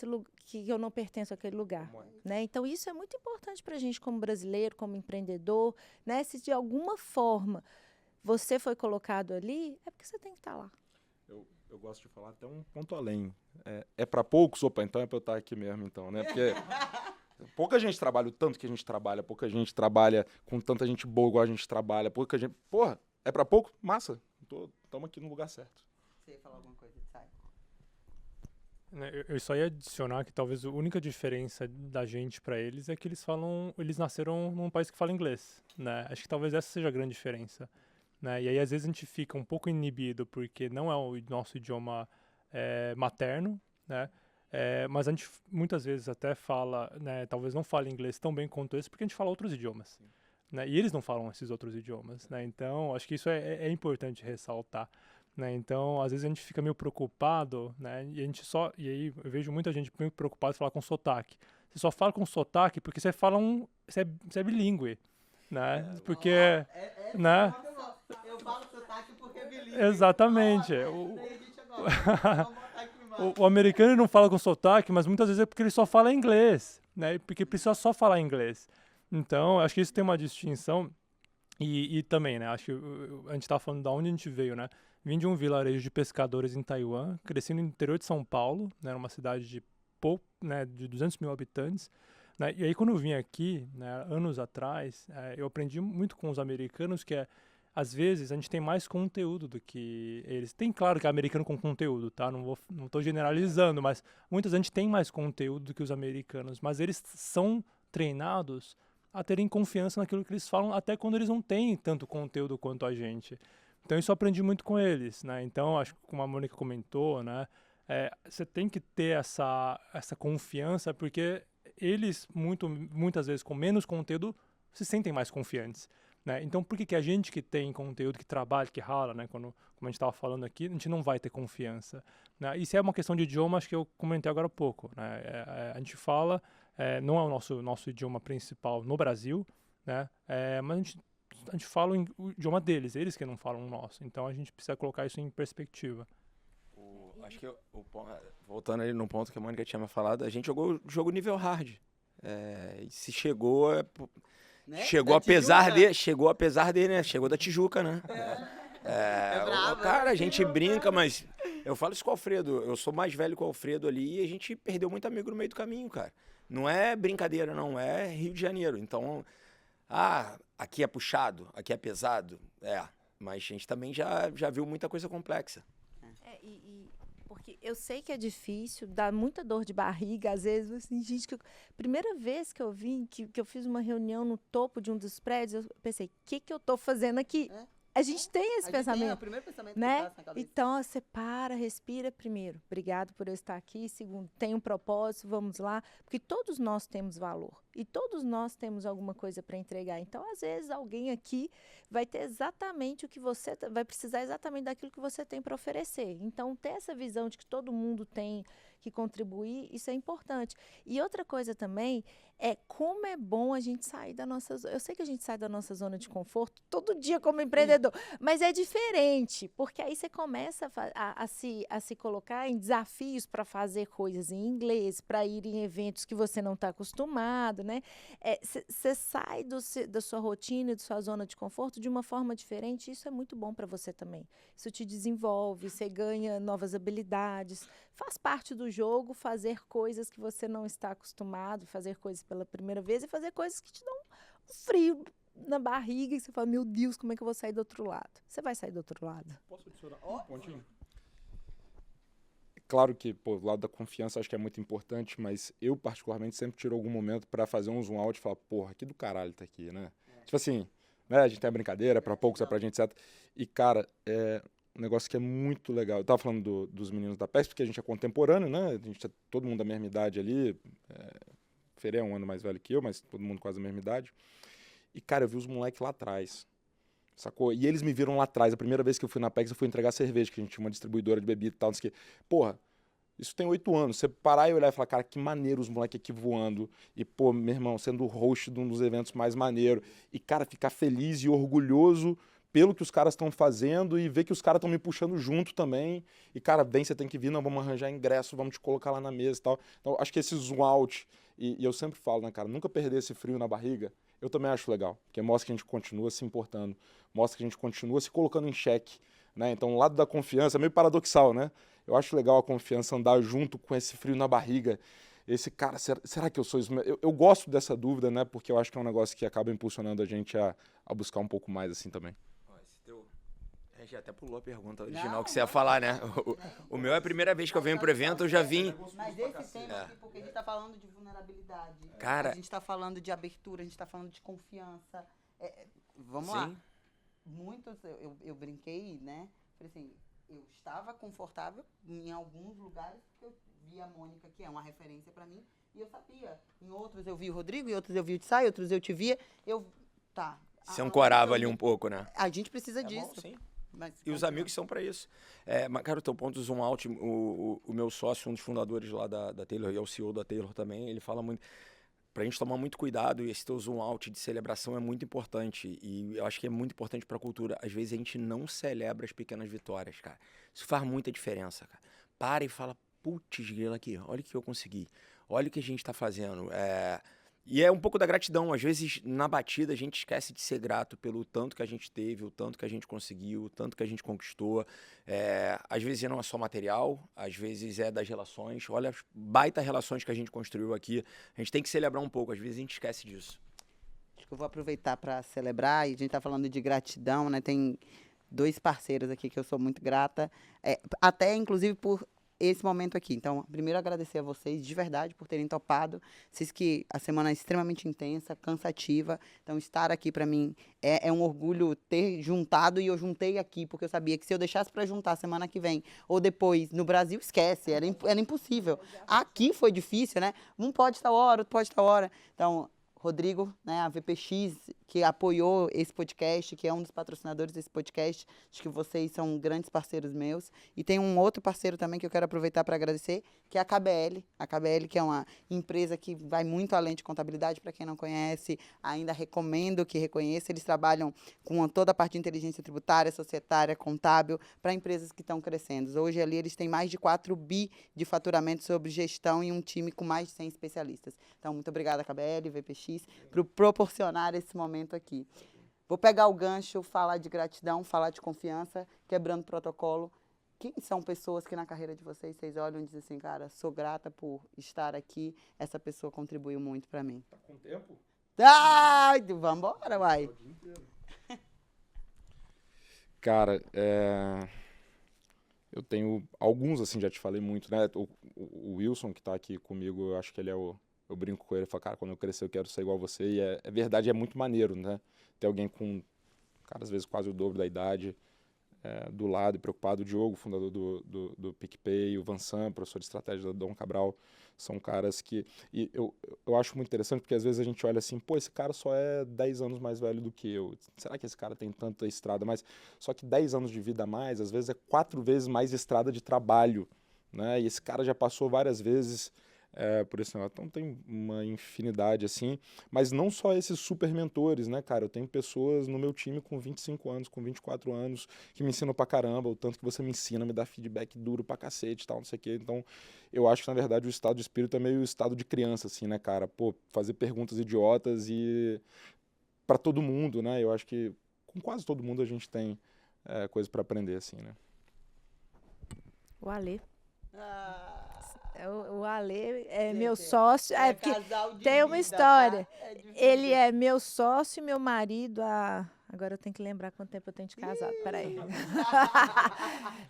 eu não pertenço àquele lugar. Né? Então, isso é muito importante para a gente como brasileiro, como empreendedor. Né? Se de alguma forma você foi colocado ali, é porque você tem que estar lá. Eu gosto de falar até um ponto além. É para poucos? Opa, então é para eu estar aqui mesmo, então, né? Porque pouca gente trabalha o tanto que a gente trabalha, pouca gente trabalha com tanta gente boa igual a gente trabalha, pouca gente... Porra, é para pouco? Massa. Estamos aqui no lugar certo. Você ia falar alguma coisa, sai. Eu só ia adicionar que talvez a única diferença da gente para eles é que eles nasceram num país que fala inglês, né? Acho que talvez essa seja a grande diferença. Né? E aí, às vezes, a gente fica um pouco inibido porque não é o nosso idioma materno, né? Mas a gente muitas vezes até fala, né, talvez não fale inglês tão bem quanto esse, porque a gente fala outros idiomas. né? E eles não falam esses outros idiomas, né? Então, acho que isso é importante ressaltar, né? Então, às vezes a gente fica meio preocupado, né? E aí eu vejo muita gente meio preocupada em falar com sotaque. Você só fala com sotaque porque você é bilíngue, né? Porque, né? Eu falo sotaque porque é bilíngue. Exatamente. O americano não fala com sotaque, mas muitas vezes é porque ele só fala inglês, né? Porque precisa só falar inglês. Então, acho que isso tem uma distinção. E também, né? Acho que a gente estava falando de onde a gente veio, né? Vim de um vilarejo de pescadores em Taiwan, cresci no interior de São Paulo, né? Uma cidade de 200 mil habitantes. Né? E aí, quando eu vim aqui, né, anos atrás, eu aprendi muito com os americanos que às vezes a gente tem mais conteúdo do que eles. Tem, claro, que é americano com conteúdo, tá? Não estou generalizando, mas muitas a gente tem mais conteúdo do que os americanos. Mas eles são treinados a terem confiança naquilo que eles falam, até quando eles não têm tanto conteúdo quanto a gente. Então, isso eu aprendi muito com eles, né? Então, acho que como a Mônica comentou, né? Você tem que ter essa confiança, porque eles, muitas vezes, com menos conteúdo, se sentem mais confiantes. Né? Então, por que a gente que tem conteúdo, que trabalha, que rala, né? Como a gente estava falando aqui, a gente não vai ter confiança? Né? E se é uma questão de idioma, acho que eu comentei agora há pouco. Né? A gente fala, não é o nosso idioma principal no Brasil, né? Mas a gente fala o idioma deles, eles que não falam o nosso. Então, a gente precisa colocar isso em perspectiva. Acho que, voltando ali no ponto que a Mônica tinha falado, a gente jogou o jogo nível hard. E se chegou... Né? Chegou apesar dele, né? Chegou da Tijuca, né? Cara, a gente brinca, mas eu falo isso com o Alfredo. Eu sou mais velho que o Alfredo ali e a gente perdeu muito amigo no meio do caminho, cara. Não é brincadeira, não. É Rio de Janeiro. Então, aqui é puxado, aqui é pesado. Mas a gente também já viu muita coisa complexa. Porque eu sei que é difícil, dá muita dor de barriga, às vezes, assim, gente, primeira vez que eu vim, que eu fiz uma reunião no topo de um dos prédios, eu pensei, o que eu tô fazendo aqui? A gente tem esse pensamento. Tem o primeiro pensamento né? que passa na cabeça. Então, você para, respira primeiro. Obrigado por eu estar aqui. Segundo, tem um propósito, vamos lá. Porque todos nós temos valor. E todos nós temos alguma coisa para entregar. Então, às vezes, alguém aqui vai ter exatamente o que você... vai precisar exatamente daquilo que você tem para oferecer. Então, ter essa visão de que todo mundo tem que contribuir, isso é importante. E outra coisa também é como é bom a gente sair da nossa... Eu sei que a gente sai da nossa zona de conforto todo dia como empreendedor, mas é diferente, porque aí você começa a se colocar em desafios para fazer coisas em inglês, para ir em eventos que você não está acostumado, né? Você sai da sua rotina, da sua zona de conforto de uma forma diferente, isso é muito bom para você também. Isso te desenvolve, você ganha novas habilidades, faz parte do jogo fazer coisas que você não está acostumado, fazer coisas pela primeira vez e fazer coisas que te dão um frio na barriga e você fala, meu Deus, como é que eu vou sair do outro lado? Você vai sair do outro lado. Posso adicionar um pontinho? Claro que, o lado da confiança acho que é muito importante, mas eu, particularmente, sempre tiro algum momento para fazer um zoom out e falar, porra, que do caralho tá aqui, né? Tipo assim, né, a gente tem a brincadeira, para poucos é pra gente, etc. E, cara, um negócio que é muito legal. Eu tava falando dos meninos da PES, porque a gente é contemporâneo, né? A gente é todo mundo da mesma idade ali. Ferê é um ano mais velho que eu, mas todo mundo quase da mesma idade. E, cara, eu vi os moleques lá atrás, sacou? E eles me viram lá atrás. A primeira vez que eu fui na PEX, eu fui entregar cerveja, que a gente tinha uma distribuidora de bebida e tal, não sei o quê. Porra, isso tem 8 anos. Você parar e olhar e falar, cara, que maneiro os moleques aqui voando. E, pô, meu irmão, sendo o host de um dos eventos mais maneiros. E, cara, ficar feliz e orgulhoso pelo que os caras estão fazendo e ver que os caras estão me puxando junto também. E, cara, bem, você tem que vir, não, vamos arranjar ingresso, vamos te colocar lá na mesa e tal. Então, acho que esse zoom out, e eu sempre falo, né, cara, nunca perder esse frio na barriga, eu também acho legal, porque mostra que a gente continua se importando, mostra que a gente continua se colocando em xeque, né? Então, o lado da confiança é meio paradoxal, né? Eu acho legal a confiança andar junto com esse frio na barriga. Esse cara, será que eu sou isso? Eu gosto dessa dúvida, né? Porque eu acho que é um negócio que acaba impulsionando a gente a buscar um pouco mais assim também. A gente até pulou a pergunta original que você ia falar, né? O meu é a primeira vez que eu venho pro evento, eu já vim... Mas esse tema aqui, porque a gente tá falando de vulnerabilidade. Cara... A gente tá falando de abertura, a gente tá falando de confiança. Vamos lá. Muitos, eu brinquei, né? Falei assim, eu estava confortável em alguns lugares, porque eu vi a Mônica, que é uma referência pra mim, e eu sabia. Em outros eu vi o Rodrigo, em outros eu vi o Tsai, em outros eu te via. Eu Tá. Se ancorava ali um pouco, né? A gente precisa É bom, disso. sim. Mas, E os amigos são para isso. Mas, cara, o teu ponto zoom out, o meu sócio, um dos fundadores lá da Taylor, e é o CEO da Taylor também, ele fala muito pra gente tomar muito cuidado, e esse teu zoom out de celebração é muito importante. E eu acho que é muito importante pra cultura. Às vezes a gente não celebra as pequenas vitórias, cara. Isso faz muita diferença, cara. Para e fala, putz, grila aqui, olha o que eu consegui. Olha o que a gente tá fazendo. E é um pouco da gratidão. Às vezes, na batida, a gente esquece de ser grato pelo tanto que a gente teve, o tanto que a gente conseguiu, o tanto que a gente conquistou. Às vezes não é só material, às vezes é das relações. Olha as baita relações que a gente construiu aqui. A gente tem que celebrar um pouco, às vezes a gente esquece disso. Acho que eu vou aproveitar para celebrar, e a gente tá falando de gratidão, né? Tem 2 parceiros aqui que eu sou muito grata, até inclusive por esse momento aqui. Então, primeiro agradecer a vocês de verdade por terem topado. Vocês que a semana é extremamente intensa, cansativa. Então, estar aqui para mim é um orgulho ter juntado, e eu juntei aqui porque eu sabia que se eu deixasse para juntar semana que vem ou depois no Brasil, esquece, era impossível. Aqui foi difícil, né? Um pode estar hora, outro pode estar hora. Então, Rodrigo, né, a VPX, que apoiou esse podcast, que é um dos patrocinadores desse podcast. Acho que vocês são grandes parceiros meus. E tem um outro parceiro também que eu quero aproveitar para agradecer, que é a KBL. A KBL, que é uma empresa que vai muito além de contabilidade, para quem não conhece, ainda recomendo que reconheça. Eles trabalham com toda a parte de inteligência tributária, societária, contábil, para empresas que estão crescendo. Hoje ali eles têm mais de 4 bi de faturamento sobre gestão e um time com mais de 100 especialistas. Então, muito obrigada, KBL, VPX, por proporcionar esse momento aqui. Vou pegar o gancho, falar de gratidão, falar de confiança, quebrando protocolo. Quem são pessoas que na carreira de vocês olham e dizem assim, cara, sou grata por estar aqui, essa pessoa contribuiu muito para mim? Tá com tempo? Ai, vamos embora, uai. Cara, eu tenho alguns, assim, já te falei muito, né? O Wilson, que tá aqui comigo, eu acho que ele é eu brinco com ele, eu falo, cara, quando eu crescer eu quero ser igual a você, e é verdade, é muito maneiro, né? Ter alguém com, cara, às vezes quase o dobro da idade, do lado e preocupado. O Diogo, fundador do PicPay, o Vansan, professor de estratégia da Dom Cabral, são caras que... E eu acho muito interessante, porque às vezes a gente olha assim, pô, esse cara só é 10 anos mais velho do que eu. Será que esse cara tem tanta estrada mais? Só que 10 anos de vida a mais, às vezes é 4 vezes mais estrada de trabalho, né? E esse cara já passou várias vezes por esse negócio. Então tem uma infinidade assim, mas não só esses super mentores, né, cara? Eu tenho pessoas no meu time com 25 anos, com 24 anos, que me ensinam pra caramba, o tanto que você me ensina, me dá feedback duro pra cacete e tal, não sei o quê. Então, eu acho que, na verdade, o estado de espírito é meio estado de criança, assim, né, cara? Pô, fazer perguntas idiotas e pra todo mundo, né? Eu acho que com quase todo mundo a gente tem coisa pra aprender, assim, né? O Alê. Ah, O Alê é Gente, meu sócio. Porque casal de tem uma vida, história. tá? É difícil. Ele é meu sócio e meu marido há... Agora eu tenho que lembrar quanto tempo eu tenho de casado. Peraí.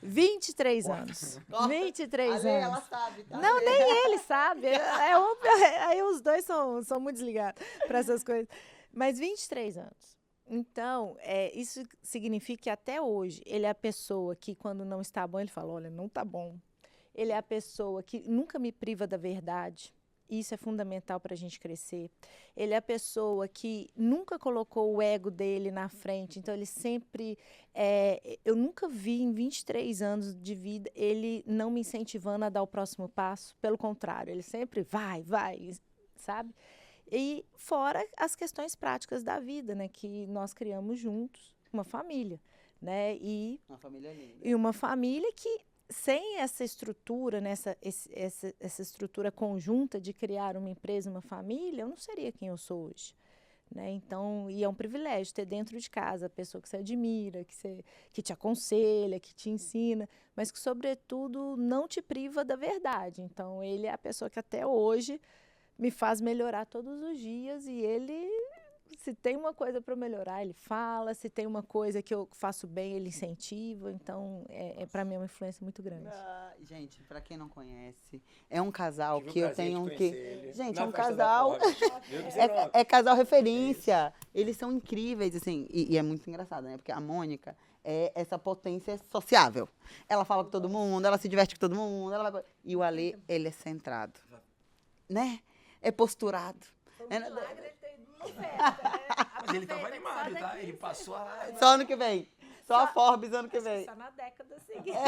23 anos. Corta. 23 Ale, anos. ela sabe, tá? Não, nem ele sabe. Aí os dois são muito desligados para essas coisas. Mas 23 anos. Então, isso significa que até hoje ele é a pessoa que, quando não está bom, ele fala, olha, não está bom. Ele é a pessoa que nunca me priva da verdade. Isso é fundamental para a gente crescer. Ele é a pessoa que nunca colocou o ego dele na frente. Então, ele sempre... eu nunca vi em 23 anos de vida ele não me incentivando a dar o próximo passo. Pelo contrário, ele sempre vai, sabe? E fora as questões práticas da vida, né? Que nós criamos juntos, uma família, né? Uma família linda. E uma família que... Sem essa estrutura, né, essa estrutura conjunta de criar uma empresa, uma família, eu não seria quem eu sou hoje. Né? Então, e é um privilégio ter dentro de casa a pessoa que você admira, que te aconselha, que te ensina, mas que, sobretudo, não te priva da verdade. Então, ele é a pessoa que até hoje me faz melhorar todos os dias, e ele... Se tem uma coisa para melhorar, ele fala. Se tem uma coisa que eu faço bem, ele incentiva. Então, para mim é uma influência muito grande. Gente, para quem não conhece, é um casal Tive o que eu prazer de tenho conhecer que... ele Gente, na é um festa da casal... Forbes. É casal referência. Eles são incríveis, assim. E é muito engraçado, né? Porque a Mônica é essa potência sociável. Ela fala com todo mundo, ela se diverte com todo mundo. E o Alê, ele é centrado. Né? É posturado. Foi um milagre ele ter ido numa festa, né? A Mas ele tava animado, tá? Ele passou a... Só ano que vem. Só a Forbes ano que vem. Só na década seguinte.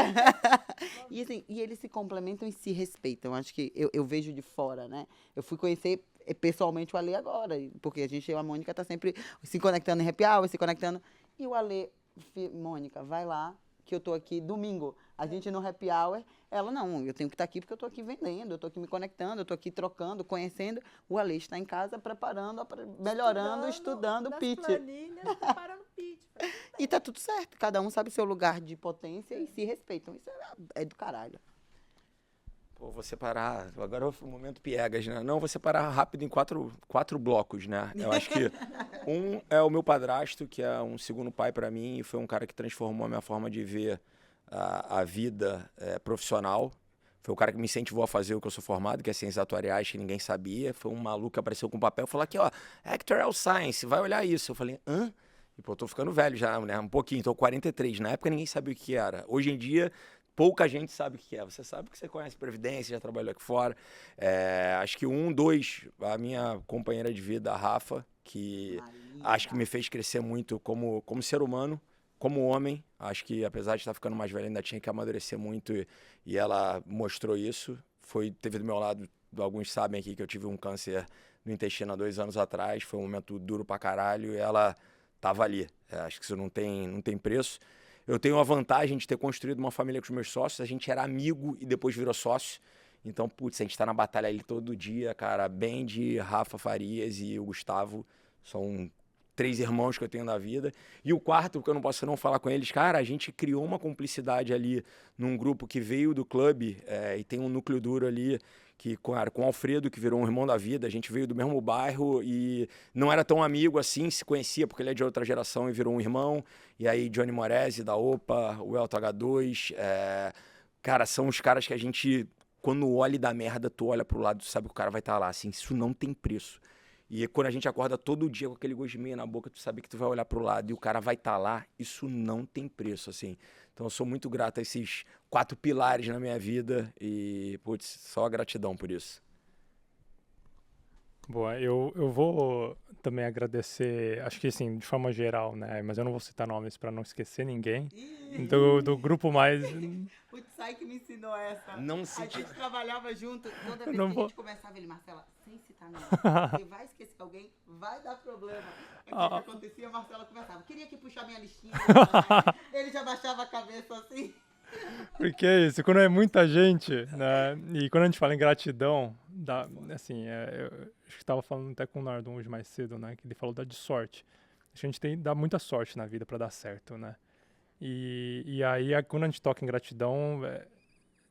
E, assim, e eles se complementam e se respeitam. Acho que eu vejo de fora, né? Eu fui conhecer pessoalmente o Ale agora, porque eu e a Mônica tá sempre se conectando em happy hour, se conectando. E o Ale, Mônica, vai lá, que eu tô aqui domingo. A gente no happy hour, ela não, eu tenho que estar aqui porque eu tô aqui vendendo, eu tô aqui me conectando, eu tô aqui trocando, conhecendo. O Ale está em casa preparando, melhorando, estudando o pitch. Planilhas, preparando pitch. E tá tudo certo, cada um sabe o seu lugar de potência e se respeitam. Isso é do caralho. Pô, vou separar, agora é o momento piegas, né? Não, vou separar rápido em quatro blocos, né? Eu acho que um é o meu padrasto, que é um segundo pai para mim, e foi um cara que transformou a minha forma de ver a vida profissional. Foi o cara que me incentivou a fazer o que eu sou formado, que é ciências atuariais, que ninguém sabia. Foi um maluco que apareceu com um papel e falou aqui, ó, Actuarial Science, vai olhar isso. Eu falei, hã? E, pô, eu tô ficando velho já, né? Um pouquinho, tô 43. Na época ninguém sabia o que era. Hoje em dia, pouca gente sabe o que é. Você sabe que você conhece Previdência, já trabalhou aqui fora. Acho que 2, a minha companheira de vida, a Rafa, que acho que me fez crescer muito como ser humano, como homem. Acho que, apesar de estar ficando mais velho, ainda tinha que amadurecer muito e ela mostrou isso. Teve do meu lado, alguns sabem aqui que eu tive um câncer no intestino há 2 anos atrás. Foi um momento duro pra caralho e ela tava ali. Acho que isso não tem preço. Eu tenho a vantagem de ter construído uma família com os meus sócios. A gente era amigo e depois virou sócio. Então, putz, a gente tá na batalha ali todo dia, cara. Bendy, Rafa Farias e o Gustavo são 3 irmãos que eu tenho na vida. E o quarto, porque eu não posso não falar com eles, cara, a gente criou uma cumplicidade ali num grupo que veio do clube e tem um núcleo duro ali que, cara, com o Alfredo, que virou um irmão da vida, a gente veio do mesmo bairro e não era tão amigo assim, se conhecia porque ele é de outra geração e virou um irmão. E aí Johnny Moresi, da OPA, o Elton H2, cara, são os caras que a gente, quando olha e dá merda, tu olha pro lado, tu sabe que o cara vai estar lá, assim, isso não tem preço. E quando a gente acorda todo dia com aquele gosto de meia na boca, tu sabe que tu vai olhar pro lado e o cara vai estar lá, isso não tem preço, assim. Então eu sou muito grato a esses 4 pilares na minha vida e, putz, só gratidão por isso. Boa, eu vou também agradecer, acho que assim, de forma geral, né? Mas eu não vou citar nomes para não esquecer ninguém. Do grupo mais... O Tsai que me ensinou essa. Não A cite... gente trabalhava junto, toda vez Não que a vou- gente conversava, ele, Marcela, sem citar nome, você vai esquecer alguém, vai dar problema. Aí o que acontecia, a Marcela conversava, queria aqui puxar minha listinha, ele já baixava a cabeça assim. Porque é isso, quando é muita gente, né? E quando a gente fala em gratidão, assim, eu acho que estava falando até com o Nardon hoje mais cedo, né? Que ele falou de sorte. A gente dá muita sorte na vida para dar certo, né? E aí, quando a gente toca em gratidão,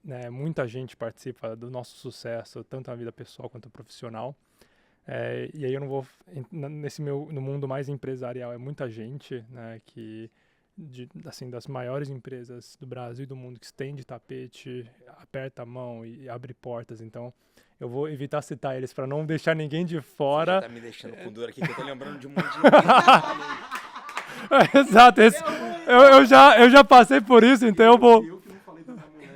né, muita gente participa do nosso sucesso, tanto na vida pessoal quanto profissional. E aí eu não vou... no mundo mais empresarial, é muita gente, né? Assim, das maiores empresas do Brasil e do mundo que estende tapete, aperta a mão e abre portas. Então, eu vou evitar citar eles para não deixar ninguém de fora. Você já tá me deixando com dor aqui, que eu tô lembrando de um monte de... Exato, eu já passei por isso, então eu vou... Eu que não falei da minha mulher.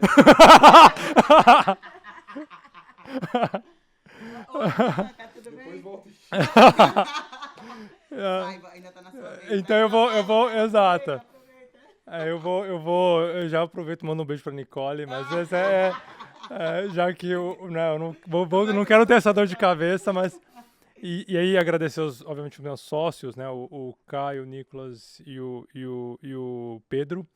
Tá tudo bem? Depois volta e Vai, ainda tá na sua vez. Então eu vou, exato. Eu já aproveito e mando um beijo pra Nicole, mas esse já que eu não quero ter essa dor de cabeça, mas... E aí agradecer, obviamente, os meus sócios, né? O Caio, o Nicolas e o Pedro.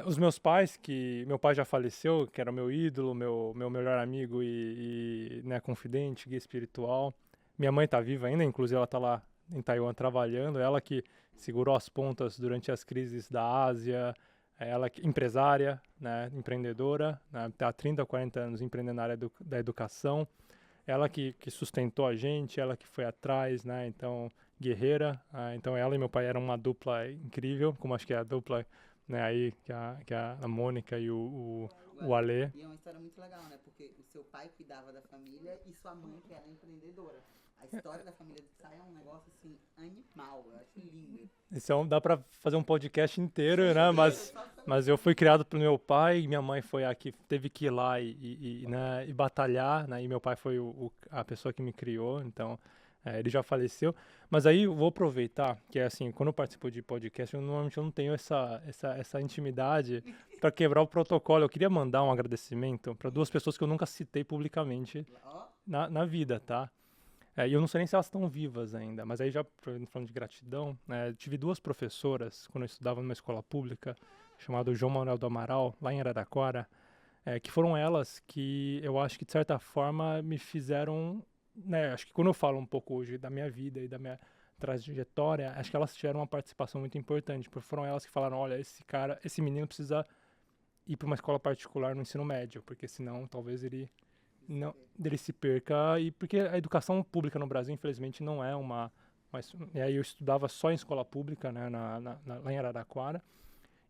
Os meus pais, que meu pai já faleceu, que era o meu ídolo, meu melhor amigo e né, confidente, guia espiritual. Minha mãe tá viva ainda, inclusive ela tá lá em Taiwan trabalhando. Ela que segurou as pontas durante as crises da Ásia. Ela que empresária, né, empreendedora, né, tá há 30, 40 anos empreendendo na área da educação. Ela que sustentou a gente, ela que foi atrás, né? Então, guerreira. Então, ela e meu pai eram uma dupla incrível, como acho que é a dupla, né? Aí, que a Mônica e o Alê. E é uma história muito legal, né? Porque o seu pai cuidava da família e sua mãe que era empreendedora. A história da família do Tsai é um negócio, assim, animal. Eu acho lindo. Então, dá para fazer um podcast inteiro, né? Mas eu fui criado pelo meu pai e minha mãe foi a que teve que ir lá né, e batalhar, né? E meu pai foi a pessoa que me criou. Então, Ele já faleceu. Mas aí eu vou aproveitar, que é assim, quando eu participo de podcast, normalmente eu não tenho essa intimidade para quebrar o protocolo. Eu queria mandar um agradecimento para 2 pessoas que eu nunca citei publicamente na vida, tá? E eu não sei nem se elas estão vivas ainda, mas aí já falando de gratidão, tive 2 professoras, quando eu estudava numa escola pública, chamada João Manuel do Amaral, lá em Araraquara, que foram elas que eu acho que, de certa forma, me fizeram... acho que quando eu falo um pouco hoje da minha vida e da minha trajetória, acho que elas tiveram uma participação muito importante, porque foram elas que falaram, olha, esse menino precisa ir para uma escola particular no ensino médio, porque senão talvez ele se perca, e porque a educação pública no Brasil, infelizmente, não é e aí eu estudava só em escola pública, né, lá em Araraquara,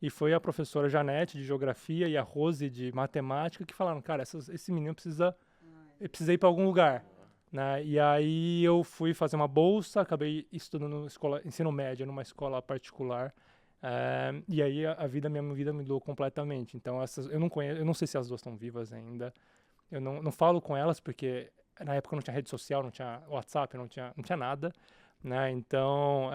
e foi a professora Janete de Geografia e a Rose de Matemática que falaram, cara, esse menino precisa ir para algum lugar. Né? E aí eu fui fazer uma bolsa, acabei estudando ensino médio numa escola particular, e aí minha vida mudou completamente. Então eu não sei se as 2 estão vivas ainda. Eu não falo com elas porque na época não tinha rede social, não tinha WhatsApp, não tinha nada, né? Então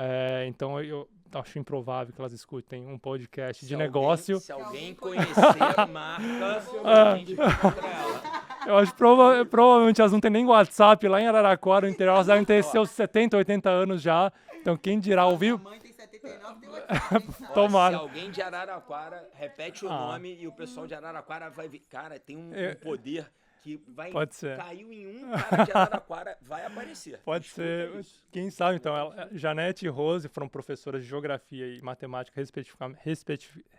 eu acho improvável que elas escutem um podcast de negócio. Se alguém conhecer, marca a gente encontra ela. Eu acho que provavelmente elas não têm nem WhatsApp lá em Araraquara, no interior, elas devem ter seus 70, 80 anos já. Então quem dirá ouvir... Minha mãe tem 79, tem WhatsApp. Tomara. Se alguém de Araraquara repete o nome e o pessoal de Araraquara vai ver. Cara, tem um poder que vai... Pode ser. Caiu em um cara de Araraquara, vai aparecer. Pode ser. Isso. Quem sabe, então. Janete e Rose foram professoras de Geografia e Matemática,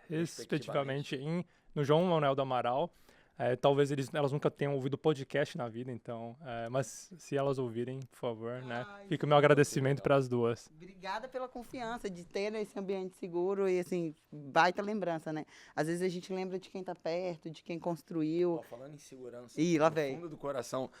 respectivamente, no João Manuel do Amaral. Talvez elas nunca tenham ouvido podcast na vida, então... mas se elas ouvirem, por favor, né? Fica o meu agradecimento para as 2. Obrigada pela confiança de ter esse ambiente seguro e, assim, baita lembrança, né? Às vezes a gente lembra de quem tá perto, de quem construiu. Falando em segurança, Ih, lá no vem. fundo do coração,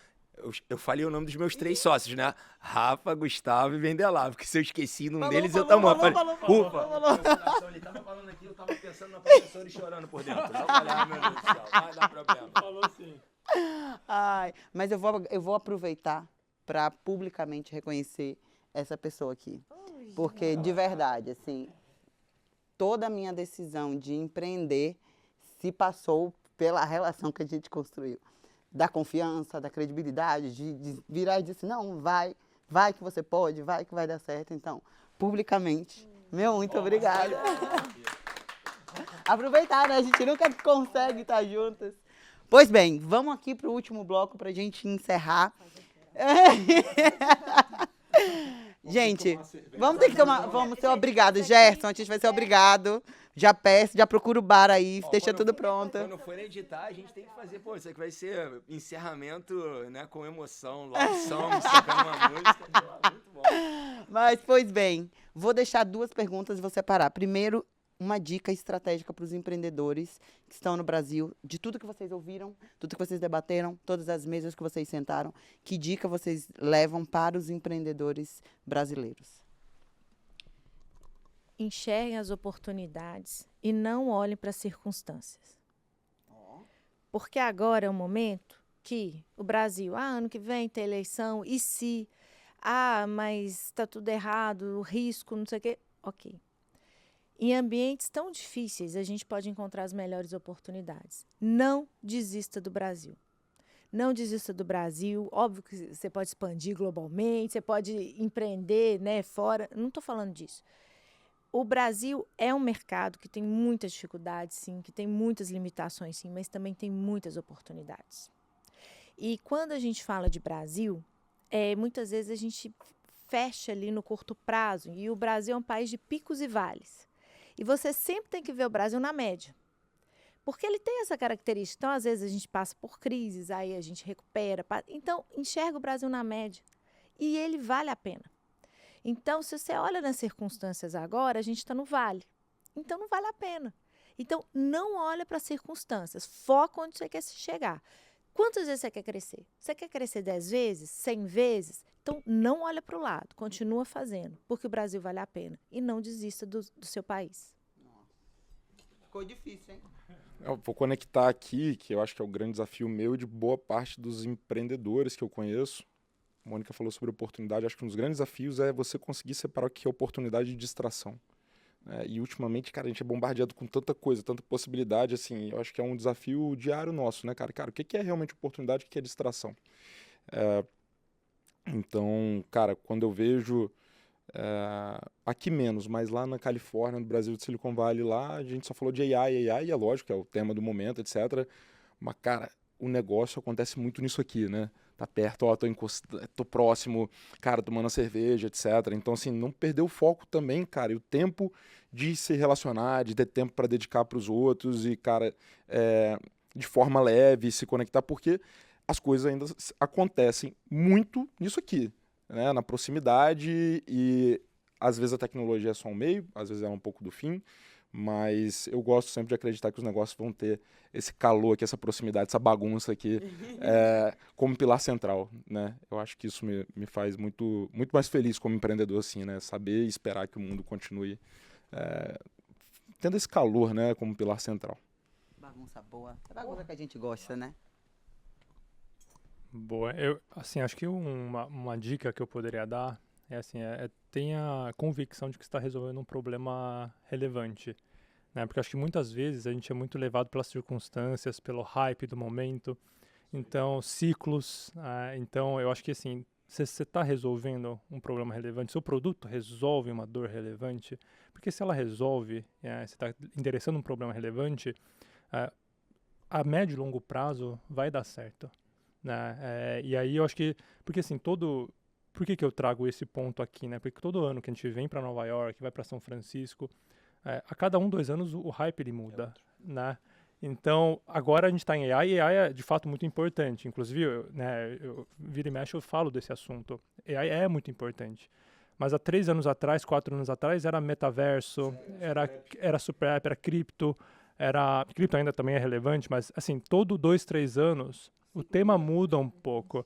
eu falei o nome dos meus 3 sócios, né? Rafa, Gustavo e Vendelar, porque se eu esqueci num deles, eu tava... Ufa! Ele tava falando aqui, eu tava pensando na professora e chorando por dentro. Eu falei, meu Deus do céu, vai dar problema. Falou sim. Mas eu vou aproveitar para publicamente reconhecer essa pessoa aqui. Porque, de verdade, assim, toda a minha decisão de empreender se passou pela relação que a gente construiu. Da confiança, da credibilidade, de virar e dizer assim, não, vai que você pode, vai que vai dar certo. Então, publicamente, muito obrigada. Aproveitar, né? A gente nunca consegue estar juntas. Pois bem, vamos aqui para o último bloco para a gente encerrar. Gente, vamos ter que tomar, vamos ser obrigados. Gerson, a gente vai ser obrigado. Já peço, já procura o bar aí, deixa tudo pronto. Quando for editar, a gente tem que fazer, isso aqui vai ser encerramento, né, com emoção, love song, sacando uma música, muito bom. Mas, pois bem, vou deixar 2 perguntas e vou separar. Primeiro, uma dica estratégica para os empreendedores que estão no Brasil, de tudo que vocês ouviram, tudo que vocês debateram, todas as mesas que vocês sentaram, que dica vocês levam para os empreendedores brasileiros? Enxerguem as oportunidades e não olhem para as circunstâncias. Porque agora é o momento que o Brasil, ano que vem tem eleição, e se? Mas está tudo errado, o risco, não sei o quê. Ok. Em ambientes tão difíceis, a gente pode encontrar as melhores oportunidades. Não desista do Brasil. Não desista do Brasil. Óbvio que você pode expandir globalmente, você pode empreender, né, fora. Não estou falando disso. O Brasil é um mercado que tem muitas dificuldades, sim, que tem muitas limitações, sim, mas também tem muitas oportunidades. E quando a gente fala de Brasil, muitas vezes a gente fecha ali no curto prazo. E o Brasil é um país de picos e vales. E você sempre tem que ver o Brasil na média. Porque ele tem essa característica. Então, às vezes, a gente passa por crises, aí a gente recupera. Então, enxerga o Brasil na média. E ele vale a pena. Então, se você olha nas circunstâncias agora, a gente está no vale. Então, não vale a pena. Então, não olha para as circunstâncias. Foca onde você quer chegar. Quantas vezes você quer crescer? Você quer crescer 10 vezes? 100 vezes? Então, não olha para o lado. Continua fazendo, porque o Brasil vale a pena. E não desista do seu país. Ficou difícil, hein? Eu vou conectar aqui, que eu acho que é o grande desafio meu e de boa parte dos empreendedores que eu conheço, a Mônica falou sobre oportunidade, acho que um dos grandes desafios é você conseguir separar o que é oportunidade de distração. E ultimamente, cara, a gente é bombardeado com tanta coisa, tanta possibilidade, assim, eu acho que é um desafio diário nosso, né, cara? Cara, o que é realmente oportunidade, o que é distração? Então, cara, quando eu vejo, aqui menos, mas lá na Califórnia, no Brasil de Silicon Valley, lá a gente só falou de AI, e é lógico, é o tema do momento, etc. Mas, cara, o negócio acontece muito nisso aqui, né? Tá perto, ó, tô próximo, cara, tomando a cerveja, etc. Então, assim, não perder o foco também, cara, e o tempo de se relacionar, de ter tempo para dedicar para os outros e, cara, de forma leve, se conectar, porque as coisas ainda acontecem muito nisso aqui, né? Na proximidade, e às vezes a tecnologia é só um meio, às vezes é um pouco do fim, mas eu gosto sempre de acreditar que os negócios vão ter esse calor aqui, essa proximidade, essa bagunça aqui, como pilar central, né? Eu acho que isso me faz muito, muito mais feliz como empreendedor, assim, né? Saber e esperar que o mundo continue tendo esse calor, né, como pilar central. Bagunça boa. É bagunça que a gente gosta, né? Boa. Eu, assim, acho que uma dica que eu poderia dar é assim, tenha a convicção de que está resolvendo um problema relevante, né? Porque acho que muitas vezes a gente é muito levado pelas circunstâncias, pelo hype do momento, então ciclos. Então eu acho que assim, se você está resolvendo um problema relevante, seu produto resolve uma dor relevante, porque se ela resolve, você está endereçando um problema relevante, a médio e longo prazo vai dar certo, né? E aí eu acho que, porque assim, por que eu trago esse ponto aqui, né? Porque todo ano que a gente vem para Nova York, vai para São Francisco, a cada 2 anos o hype ele muda, né? Então, agora a gente está em AI, e AI é de fato muito importante. Inclusive, eu vira e mexe, eu falo desse assunto. AI é muito importante. Mas há 3 anos atrás, 4 anos atrás, era metaverso, era super app, era cripto. Cripto ainda também é relevante, mas assim, todo 2, 3 anos, o tema muda um pouco.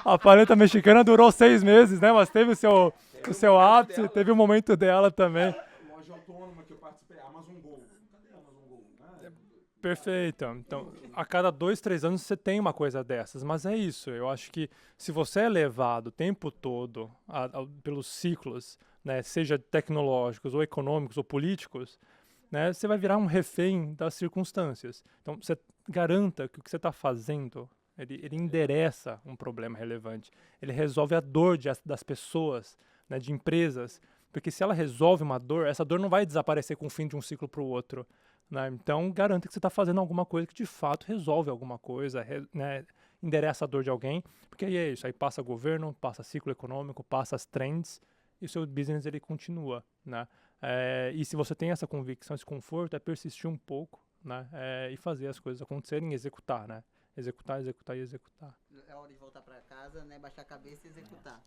A paleta mexicana durou 6 meses, né? Mas teve o seu ápice, teve o momento dela também. Loja autônoma que eu participei, Amazon Go. Cadê a Amazon Go? Perfeito. Então, a cada 2, 3 anos você tem uma coisa dessas. Mas é isso. Eu acho que se você é levado o tempo todo pelos ciclos, né, seja tecnológicos ou econômicos ou políticos, né, você vai virar um refém das circunstâncias. Então, você garanta que o que você está fazendo, ele endereça um problema relevante. Ele resolve a dor das pessoas, né, de empresas. Porque se ela resolve uma dor, essa dor não vai desaparecer com o fim de um ciclo para o outro, né? Então, garanta que você está fazendo alguma coisa que de fato resolve alguma coisa, né, endereça a dor de alguém. Porque aí é isso, aí passa governo, passa ciclo econômico, passa as trends, e o seu business ele continua, né? E se você tem essa convicção, esse conforto, é persistir um pouco, né? E fazer as coisas acontecerem e executar, né? Executar, executar e executar. É hora de voltar pra casa, né? Baixar a cabeça e executar.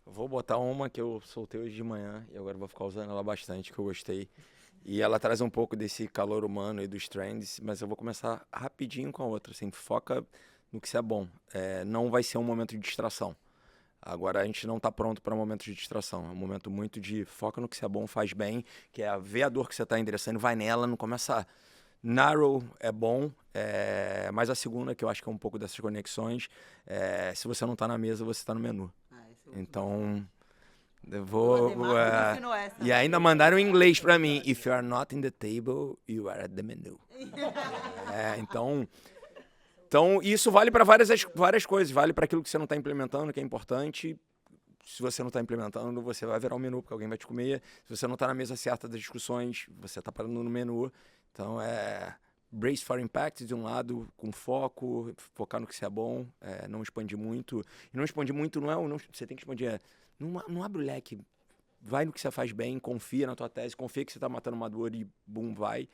Vou botar uma que eu soltei hoje de manhã e agora vou ficar usando ela bastante, que eu gostei. E ela traz um pouco desse calor humano e dos trends, mas eu vou começar rapidinho com a outra, assim, foca no que você é bom. Não vai ser um momento de distração. Agora a gente não está pronto para momentos de distração. É um momento muito de foca no que você é bom, faz bem, que é ver a dor que você está endereçando, vai nela, não começa narrow é bom, mas a segunda, que eu acho que é um pouco dessas conexões, se você não está na mesa, você está no menu. Então, eu vou... e ainda mandaram em inglês para mim. If you are not in the table, you are at the menu. Então, isso vale para várias coisas. Vale para aquilo que você não está implementando, que é importante. Se você não está implementando, você vai virar um menu, porque alguém vai te comer. Se você não está na mesa certa das discussões, você está parando no menu. Então, brace for impact de um lado, com foco, focar no que você é bom, não expandir muito. E não expandir muito não você tem que expandir, não abre o leque, vai no que você faz bem, confia na tua tese, confia que você está matando uma dor e boom, vai.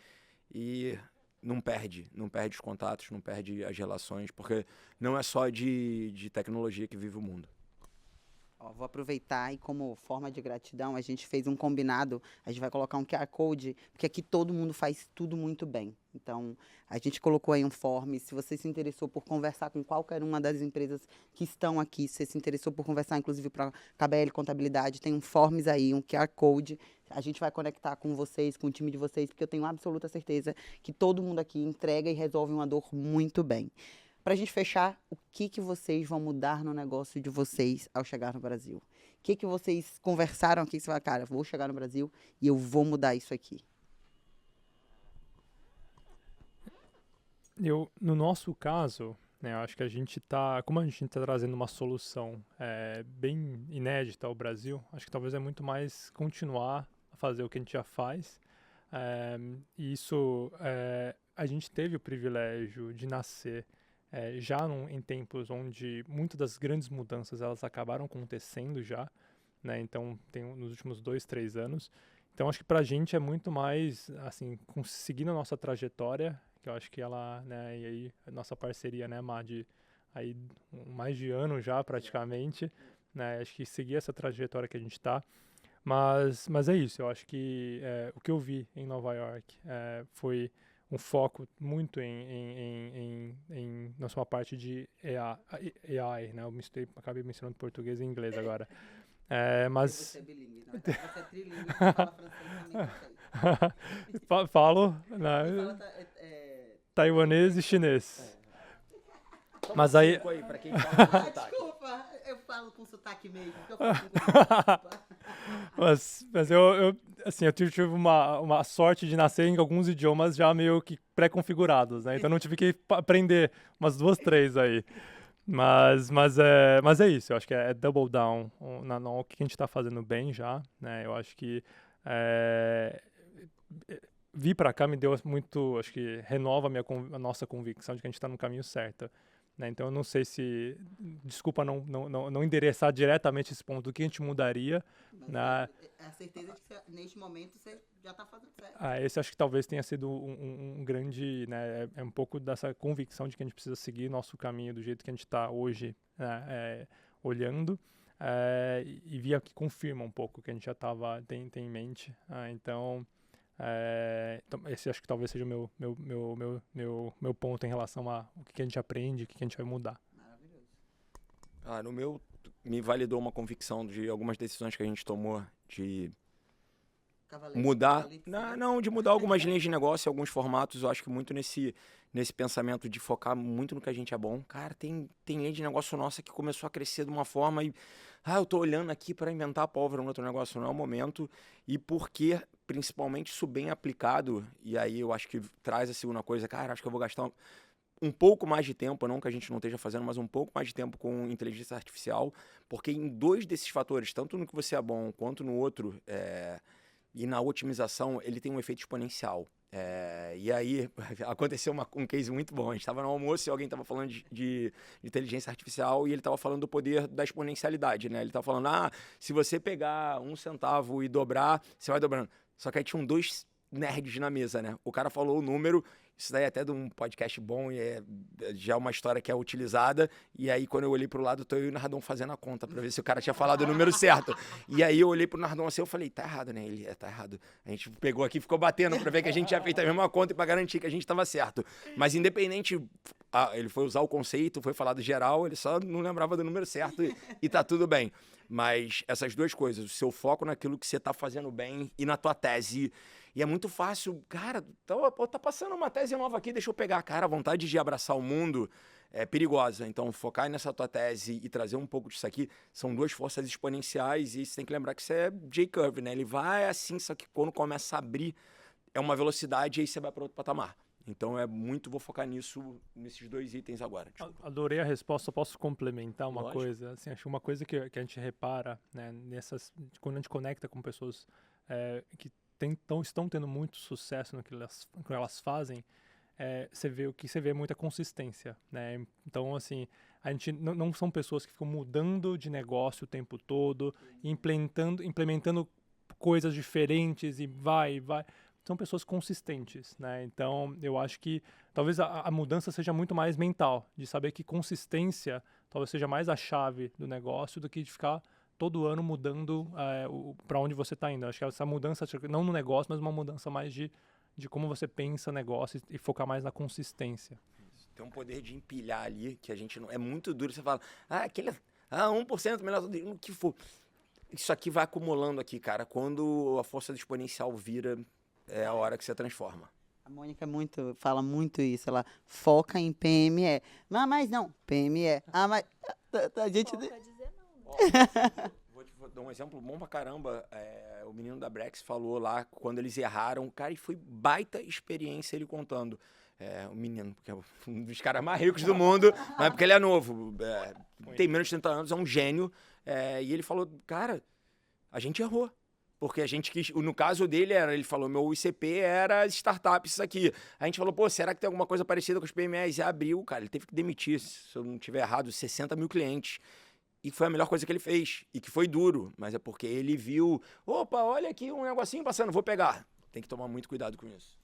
E não perde os contatos, não perde as relações, porque não é só de tecnologia que vive o mundo. Vou aproveitar e como forma de gratidão, a gente fez um combinado, a gente vai colocar um QR Code, porque aqui todo mundo faz tudo muito bem. Então, a gente colocou aí um form, se você se interessou por conversar com qualquer uma das empresas que estão aqui, se você se interessou por conversar, inclusive para KBL Contabilidade, tem um forms aí, um QR Code, a gente vai conectar com vocês, com o time de vocês, porque eu tenho absoluta certeza que todo mundo aqui entrega e resolve uma dor muito bem. pra gente fechar, o que vocês vão mudar no negócio de vocês ao chegar no Brasil? O que vocês conversaram aqui que você fala, cara, vou chegar no Brasil e eu vou mudar isso aqui? No nosso caso, né, eu acho que como a gente está trazendo uma solução bem inédita ao Brasil, acho que talvez é muito mais continuar a fazer o que a gente já faz. E isso, a gente teve o privilégio de nascer já em tempos onde muitas das grandes mudanças elas acabaram acontecendo já, né? Então, nos últimos 2, 3 anos. Então, acho que para a gente é muito mais, assim, seguindo a nossa trajetória, que eu acho que ela, né, e aí a nossa parceria, né, Má, de aí mais de ano já praticamente, né, acho que seguir essa trajetória que a gente está, mas é isso, eu acho que o que eu vi em Nova York foi um foco muito em nossa parte de AI, né, acabei mencionando português e inglês agora. Mas... Você é bilíngue, na verdade você é trilingue, você fala francês também. Falo, né, taiwanês e chinês. Mas aí... Pra quem fala com sotaque. Desculpa, eu falo com sotaque mesmo, porque eu falo com mas eu tive uma sorte de nascer em alguns idiomas já meio que pré-configurados, né? Então não tive que aprender umas 2, 3 aí. Mas é isso, eu acho que é double down no que a gente está fazendo bem já, né? Eu acho que vir para cá me deu muito, acho que renova a nossa convicção de que a gente está no caminho certo, né? Então eu não sei se, desculpa não endereçar diretamente esse ponto do que a gente mudaria, né? É a certeza de que neste momento você já está fazendo certo. Esse acho que talvez tenha sido um grande, né? É um pouco dessa convicção de que a gente precisa seguir nosso caminho do jeito que a gente está hoje, né? Olhando. E via que confirma um pouco o que a gente já tem em mente. Então, esse acho que talvez seja o meu ponto em relação a o que a gente aprende, o que a gente vai mudar. Maravilhoso. No meu, me validou uma convicção de algumas decisões que a gente tomou de mudar, de mudar algumas linhas de negócio, alguns formatos. Eu acho que muito nesse pensamento de focar muito no que a gente é bom. Cara, tem linha de negócio nossa que começou a crescer de uma forma e eu tô olhando aqui para inventar a pólvora no outro negócio, não é o momento. E porque, principalmente, isso bem aplicado, e aí eu acho que traz a segunda coisa, cara, acho que eu vou gastar um pouco mais de tempo, não que a gente não esteja fazendo, mas um pouco mais de tempo com inteligência artificial, porque em 2 desses fatores, tanto no que você é bom quanto no outro, e na otimização, ele tem um efeito exponencial. E aí, aconteceu um case muito bom. A gente estava no almoço e alguém estava falando de inteligência artificial e ele estava falando do poder da exponencialidade, né? Ele estava falando, se você pegar 1 centavo e dobrar, você vai dobrando. Só que aí tinham 2 nerds na mesa, né? O cara falou o número, isso daí é até de um podcast bom e já é uma história que é utilizada. E aí, quando eu olhei pro lado, tô eu e o Nardon fazendo a conta pra ver se o cara tinha falado o número certo. E aí eu olhei pro Nardon assim, eu falei, tá errado, né? Ele, tá errado. A gente pegou aqui e ficou batendo pra ver que a gente tinha feito a mesma conta e pra garantir que a gente tava certo. Mas independente, ele foi usar o conceito, foi falar do geral, ele só não lembrava do número certo e tá tudo bem. Mas essas 2 coisas, o seu foco naquilo que você tá fazendo bem e na tua tese. E é muito fácil, cara, tá passando uma tese nova aqui, deixa eu pegar. Cara, a vontade de abraçar o mundo é perigosa. Então, focar nessa tua tese e trazer um pouco disso aqui são 2 forças exponenciais e você tem que lembrar que isso é J-curve, né? Ele vai assim, só que quando começa a abrir, é uma velocidade e aí você vai para outro patamar. Então, vou focar nesses 2 itens agora. Desculpa. Adorei a resposta, posso complementar uma Lógico. coisa? Assim, acho uma coisa que a gente repara, né, quando a gente conecta com pessoas que estão tendo muito sucesso no que elas fazem, o que você vê é muita consistência, né? Então, assim, a gente não são pessoas que ficam mudando de negócio o tempo todo, implementando coisas diferentes e vai. São pessoas consistentes, né? Então, eu acho que talvez a mudança seja muito mais mental, de saber que consistência talvez seja mais a chave do negócio do que de ficar todo ano mudando para onde você está indo. Acho que essa mudança, não no negócio, mas uma mudança mais de como você pensa negócio e focar mais na consistência. Tem um poder de empilhar ali, que a gente não... É muito duro, você fala, aquele... 1% melhor do que for. Isso aqui vai acumulando aqui, cara. Quando a força do exponencial vira, é a hora que você transforma. A Mônica fala muito isso, ela foca em PME. Mas não, PME. Mas a gente... Foca dizer não, né? Vou dar um exemplo bom pra caramba. O menino da Brex falou lá, quando eles erraram, cara, e foi baita experiência ele contando. O menino, porque é um dos caras mais ricos do mundo, mas porque ele é novo, tem menos de 30 anos, é um gênio. E ele falou, cara, a gente errou. Porque a gente quis, no caso dele, ele falou, meu ICP era as startups, isso aqui. A gente falou, pô, será que tem alguma coisa parecida com os PMEs? E abriu, cara, ele teve que demitir, se eu não estiver errado, 60 mil clientes. E foi a melhor coisa que ele fez. E que foi duro, mas é porque ele viu, opa, olha aqui um negocinho passando, vou pegar. Tem que tomar muito cuidado com isso.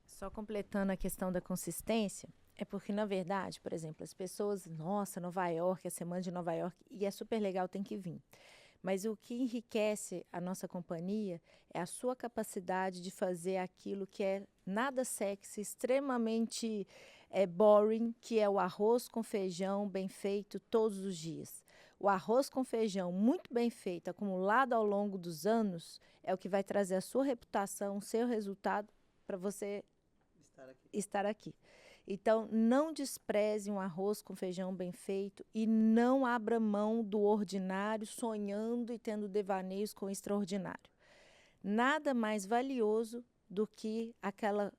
Só completando a questão da consistência, é porque, na verdade, por exemplo, as pessoas, nossa, Nova York, a semana de Nova York, e é super legal, tem que vir. Mas o que enriquece a nossa companhia é a sua capacidade de fazer aquilo que é nada sexy, extremamente boring, que é o arroz com feijão bem feito todos os dias. O arroz com feijão muito bem feito, acumulado ao longo dos anos, é o que vai trazer a sua reputação, o seu resultado para você estar aqui. Então, não despreze um arroz com feijão bem feito e não abra mão do ordinário, sonhando e tendo devaneios com o extraordinário. Nada mais valioso do que aquela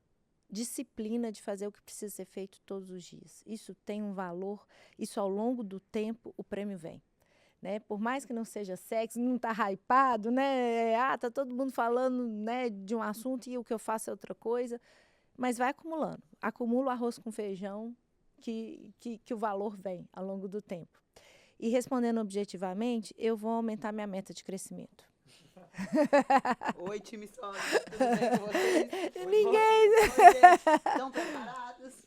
disciplina de fazer o que precisa ser feito todos os dias. Isso tem um valor, isso ao longo do tempo o prêmio vem. Né? Por mais que não seja sexy, não está hypado, né? Tá todo mundo falando, né, de um assunto e o que eu faço é outra coisa. Mas vai acumulando. Acumula o arroz com feijão que o valor vem ao longo do tempo. E respondendo objetivamente, eu vou aumentar minha meta de crescimento. Oi, time sócio. Tudo bem com vocês? Ninguém... Estão preparados?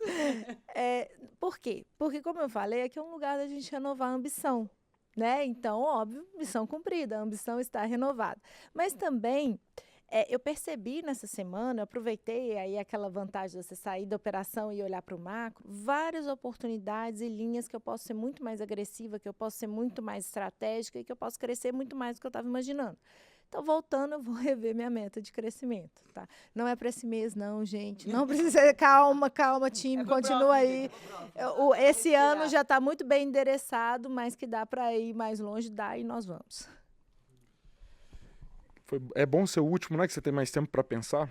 Por quê? Porque, como eu falei, aqui é um lugar da gente renovar a ambição. Né? Então, óbvio, missão cumprida, a ambição está renovada. Mas também... eu percebi nessa semana, eu aproveitei aí aquela vantagem de você sair da operação e olhar para o macro, várias oportunidades e linhas que eu posso ser muito mais agressiva, que eu posso ser muito mais estratégica e que eu posso crescer muito mais do que eu estava imaginando. Então, voltando, eu vou rever minha meta de crescimento. Tá? Não é para esse mês, não, gente. Não precisa. Calma, time, continua aí. Esse ano já está muito bem endereçado, mas que dá para ir mais longe, dá e nós vamos. É bom ser o último, né? Que você tem mais tempo para pensar.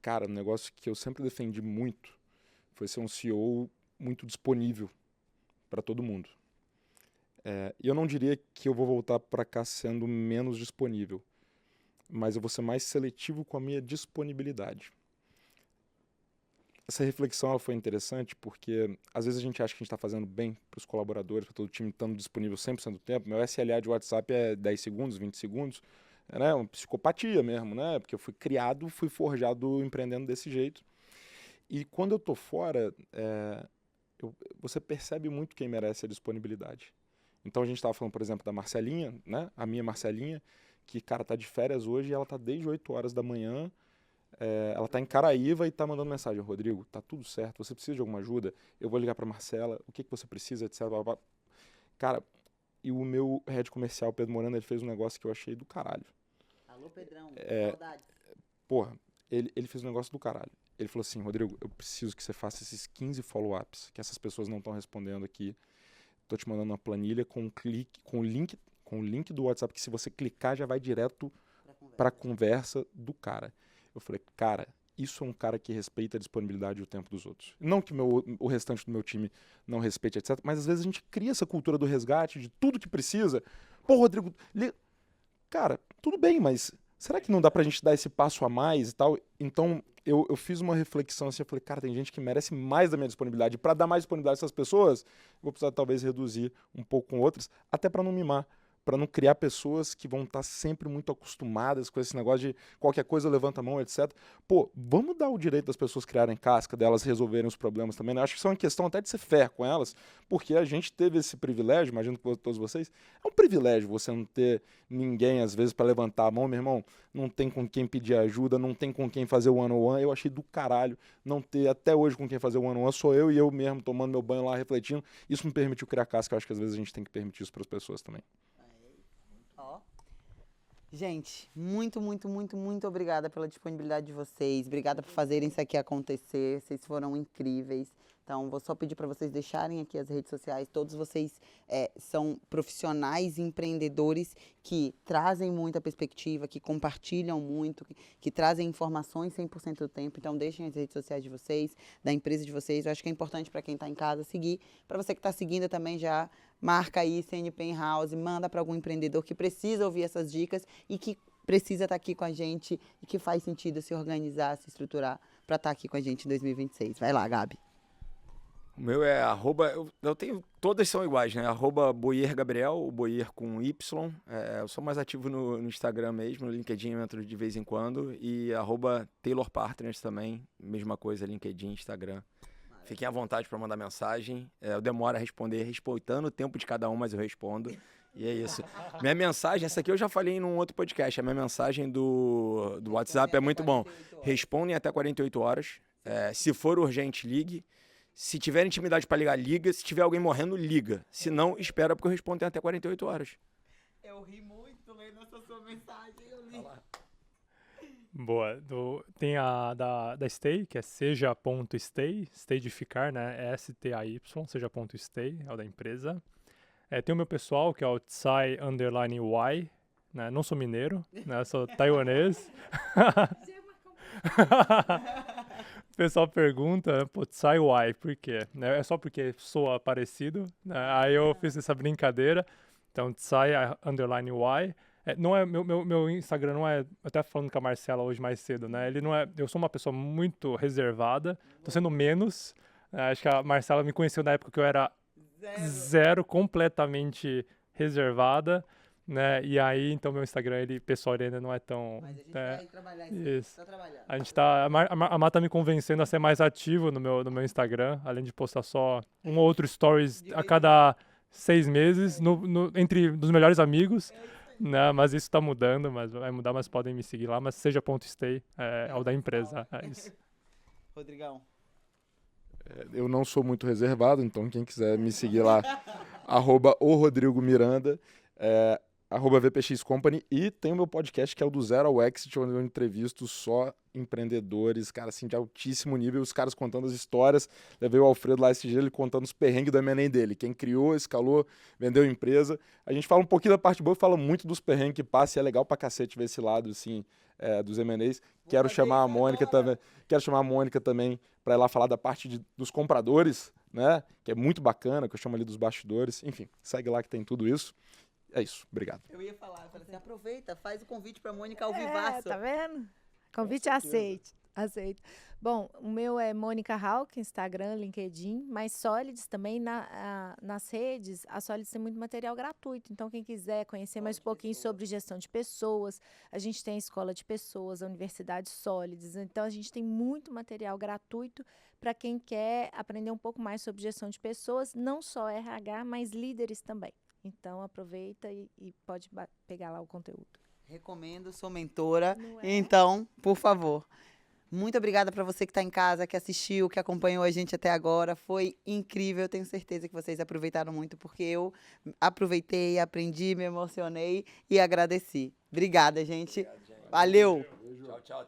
Cara, um negócio que eu sempre defendi muito foi ser um CEO muito disponível para todo mundo. E eu não diria que eu vou voltar para cá sendo menos disponível, mas eu vou ser mais seletivo com a minha disponibilidade. Essa reflexão ela foi interessante porque às vezes a gente acha que a gente está fazendo bem para os colaboradores, para todo o time estando disponível 100% do tempo. Meu SLA de WhatsApp é 10 segundos, 20 segundos. É uma psicopatia mesmo, né? Porque eu fui criado, fui forjado empreendendo desse jeito. E quando eu tô fora, você percebe muito quem merece a disponibilidade. Então a gente estava falando, por exemplo, da Marcelinha, né? A minha Marcelinha, que, cara, tá de férias hoje e ela tá desde 8 horas da manhã. Ela tá em Caraíva e tá mandando mensagem, Rodrigo, tá tudo certo, você precisa de alguma ajuda? Eu vou ligar pra Marcela, o que você precisa, etc. Blá, blá. Cara, e o meu head comercial, Pedro Morano, ele fez um negócio que eu achei do caralho. Alô, Pedrão, saudade. Porra, ele fez um negócio do caralho. Ele falou assim, Rodrigo, eu preciso que você faça esses 15 follow-ups, que essas pessoas não estão respondendo aqui. Tô te mandando uma planilha com o link do WhatsApp, que se você clicar já vai direto pra conversa do cara. Eu falei, cara, isso é um cara que respeita a disponibilidade e o tempo dos outros. Não que o restante do meu time não respeite, etc. Mas às vezes a gente cria essa cultura do resgate, de tudo que precisa. Pô, Rodrigo, cara, tudo bem, mas será que não dá pra gente dar esse passo a mais e tal? Então, eu fiz uma reflexão assim, eu falei, cara, tem gente que merece mais da minha disponibilidade. Para dar mais disponibilidade a essas pessoas, eu vou precisar talvez reduzir um pouco com outras, até para não mimar. Para não criar pessoas que vão estar sempre muito acostumadas com esse negócio de qualquer coisa levanta a mão, etc. Pô, vamos dar o direito das pessoas criarem casca, delas resolverem os problemas também, né? Acho que isso é uma questão até de ser fair com elas, porque a gente teve esse privilégio, imagino que todos vocês, é um privilégio você não ter ninguém, às vezes, para levantar a mão, meu irmão, não tem com quem pedir ajuda, não tem com quem fazer o one-on-one, eu achei do caralho não ter até hoje com quem fazer o one-on-one, sou eu e eu mesmo tomando meu banho lá, refletindo, isso me permitiu criar casca, eu acho que às vezes a gente tem que permitir isso para as pessoas também. Gente, muito, muito, muito, muito obrigada pela disponibilidade de vocês. Obrigada por fazerem isso aqui acontecer. Vocês foram incríveis. Então, vou só pedir para vocês deixarem aqui as redes sociais. Todos vocês são profissionais e empreendedores que trazem muita perspectiva, que compartilham muito, que trazem informações 100% do tempo. Então, deixem as redes sociais de vocês, da empresa de vocês. Eu acho que é importante para quem está em casa seguir. Para você que está seguindo também, já marca aí CNPen House, manda para algum empreendedor que precisa ouvir essas dicas e que precisa estar aqui com a gente e que faz sentido se organizar, se estruturar para estar aqui com a gente em 2026. Vai lá, Gabi. O meu é eu tenho, todas são iguais, né? @BoierGabriel, o Boier com Y. Eu sou mais ativo no Instagram mesmo, no LinkedIn eu entro de vez em quando. E @TaylorPartners também, mesma coisa, LinkedIn, Instagram. Fiquem à vontade para mandar mensagem. Eu demoro a responder, respeitando o tempo de cada um, mas eu respondo. E é isso. Minha mensagem, essa aqui eu já falei num outro podcast, a minha mensagem do WhatsApp é muito bom. Respondem até 48 horas. Se for urgente, ligue. Se tiver intimidade para ligar, liga. Se tiver alguém morrendo, liga. Se não, espera, porque eu respondo em até 48 horas. Eu ri muito lendo essa sua mensagem, eu li. Boa. Tem a da Stay, que é seja.stay, stay de ficar, né? STAY, seja.stay, é o da empresa. Tem o meu pessoal, que é o Tsai_Y, né? Não sou mineiro, né? Sou taiwanês. O pessoal pergunta, pô, Tsai Y, por quê? É só porque soa parecido, né? Aí eu fiz essa brincadeira. Então, Tsai_Y. Não é, meu Instagram não é, até falando com a Marcela hoje mais cedo, né? Ele não é, eu sou uma pessoa muito reservada, tô sendo menos. Acho que a Marcela me conheceu na época que eu era zero completamente reservada, né? E aí, então, meu Instagram, pessoal, ele ainda não é tão... Mas a gente vai trabalhar isso. Tá trabalhando. A gente tá... A Má tá me convencendo a ser mais ativo no meu Instagram, além de postar só um ou outro stories a cada 6 meses, entre os melhores amigos, né? Mas isso tá mudando, mas vai mudar, mas podem me seguir lá, mas seja.stay, é o da empresa, é isso. Rodrigão. Eu não sou muito reservado, então quem quiser me seguir lá, @oRodrigoMiranda, @VPX Company, e tem o meu podcast que é o do Zero ao Exit, onde eu entrevisto só empreendedores, cara, assim, de altíssimo nível, os caras contando as histórias. Levei o Alfredo lá esse dia, ele contando os perrengues do M&A dele, quem criou, escalou, vendeu empresa. A gente fala um pouquinho da parte boa, fala muito dos perrengues que passa, e é legal pra cacete ver esse lado, assim, dos M&As. Quero chamar a Mônica também para ir lá falar da parte dos compradores, né, que é muito bacana, que eu chamo ali dos bastidores. Enfim, segue lá que tem tudo isso. É isso, obrigado. Eu ia falar, eu falei assim, aproveita, faz o convite pra Mônica ao vivaço. Tá vendo? Convite aceito. Bom, o meu é Mônica Hawk, Instagram, LinkedIn, mas Solids também, nas redes, a Solids tem muito material gratuito, então quem quiser conhecer mais um pouquinho sobre gestão de pessoas, a gente tem a Escola de Pessoas, a Universidade Solids, então a gente tem muito material gratuito para quem quer aprender um pouco mais sobre gestão de pessoas, não só RH, mas líderes também. Então aproveita e pode pegar lá o conteúdo. Recomendo, sou mentora, Não é? então, por favor. Muito obrigada para você que está em casa, que assistiu, que acompanhou a gente até agora. Foi incrível, tenho certeza que vocês aproveitaram muito, porque eu aproveitei, aprendi, me emocionei e agradeci. Obrigada, gente. Obrigado, gente. Valeu! Tchau, tchau.